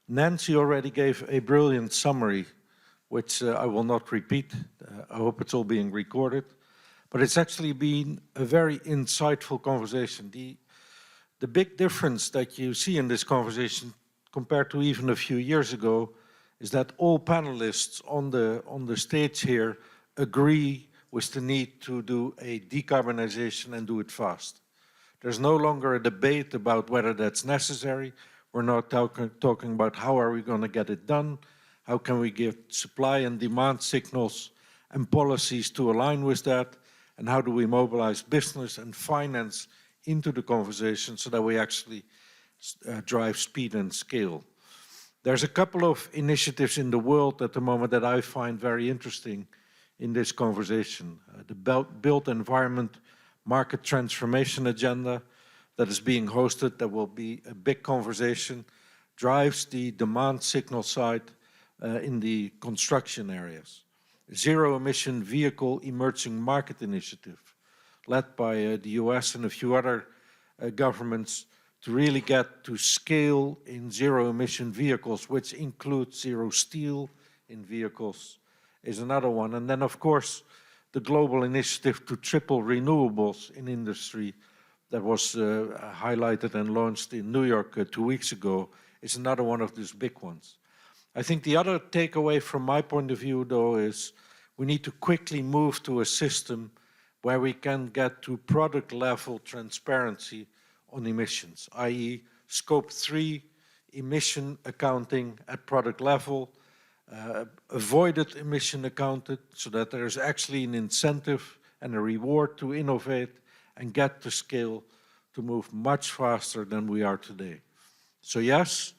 Nancy already gave a brilliant summary, which I will not repeat. I hope it's all being recorded. But it's actually been a very insightful conversation. The big difference that you see in this conversation compared to even a few years ago is that all panelists on the stage here agree with the need to do a decarbonization and do it fast. There's no longer a debate about whether that's necessary. We're not talking about how are we going to get it done, how can we give supply and demand signals and policies to align with that, and how do we mobilize business and finance into the conversation so that we actually drive speed and scale. There's a couple of initiatives in the world at the moment that I find very interesting in this conversation. The Built Environment Market Transformation Agenda that is being hosted, that will be a big conversation, drives the demand signal side in the construction areas. Zero Emission Vehicle Emerging Market Initiative, led by the US and a few other governments, to really get to scale in zero emission vehicles, which includes zero steel in vehicles, is another one. And then, of course, the global initiative to triple renewables in industry that was highlighted and launched in New York 2 weeks ago is another one of these big ones. I think the other takeaway from my point of view, though, is we need to quickly move to a system where we can get to product level transparency on emissions, i.e. scope 3 emission accounting at product level, avoided emission accounted so that there's actually an incentive and a reward to innovate and get to scale to move much faster than we are today. So yes,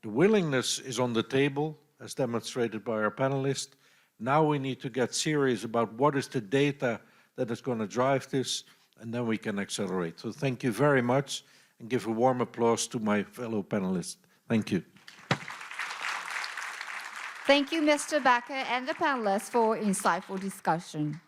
the willingness is on the table, as demonstrated by our panelists. Now we need to get serious about what is the data that is going to drive this, and then we can accelerate. So thank you very much, and give a warm applause to my fellow panelists. Thank you. Thank you, Mr. Becker and the panelists for insightful discussion.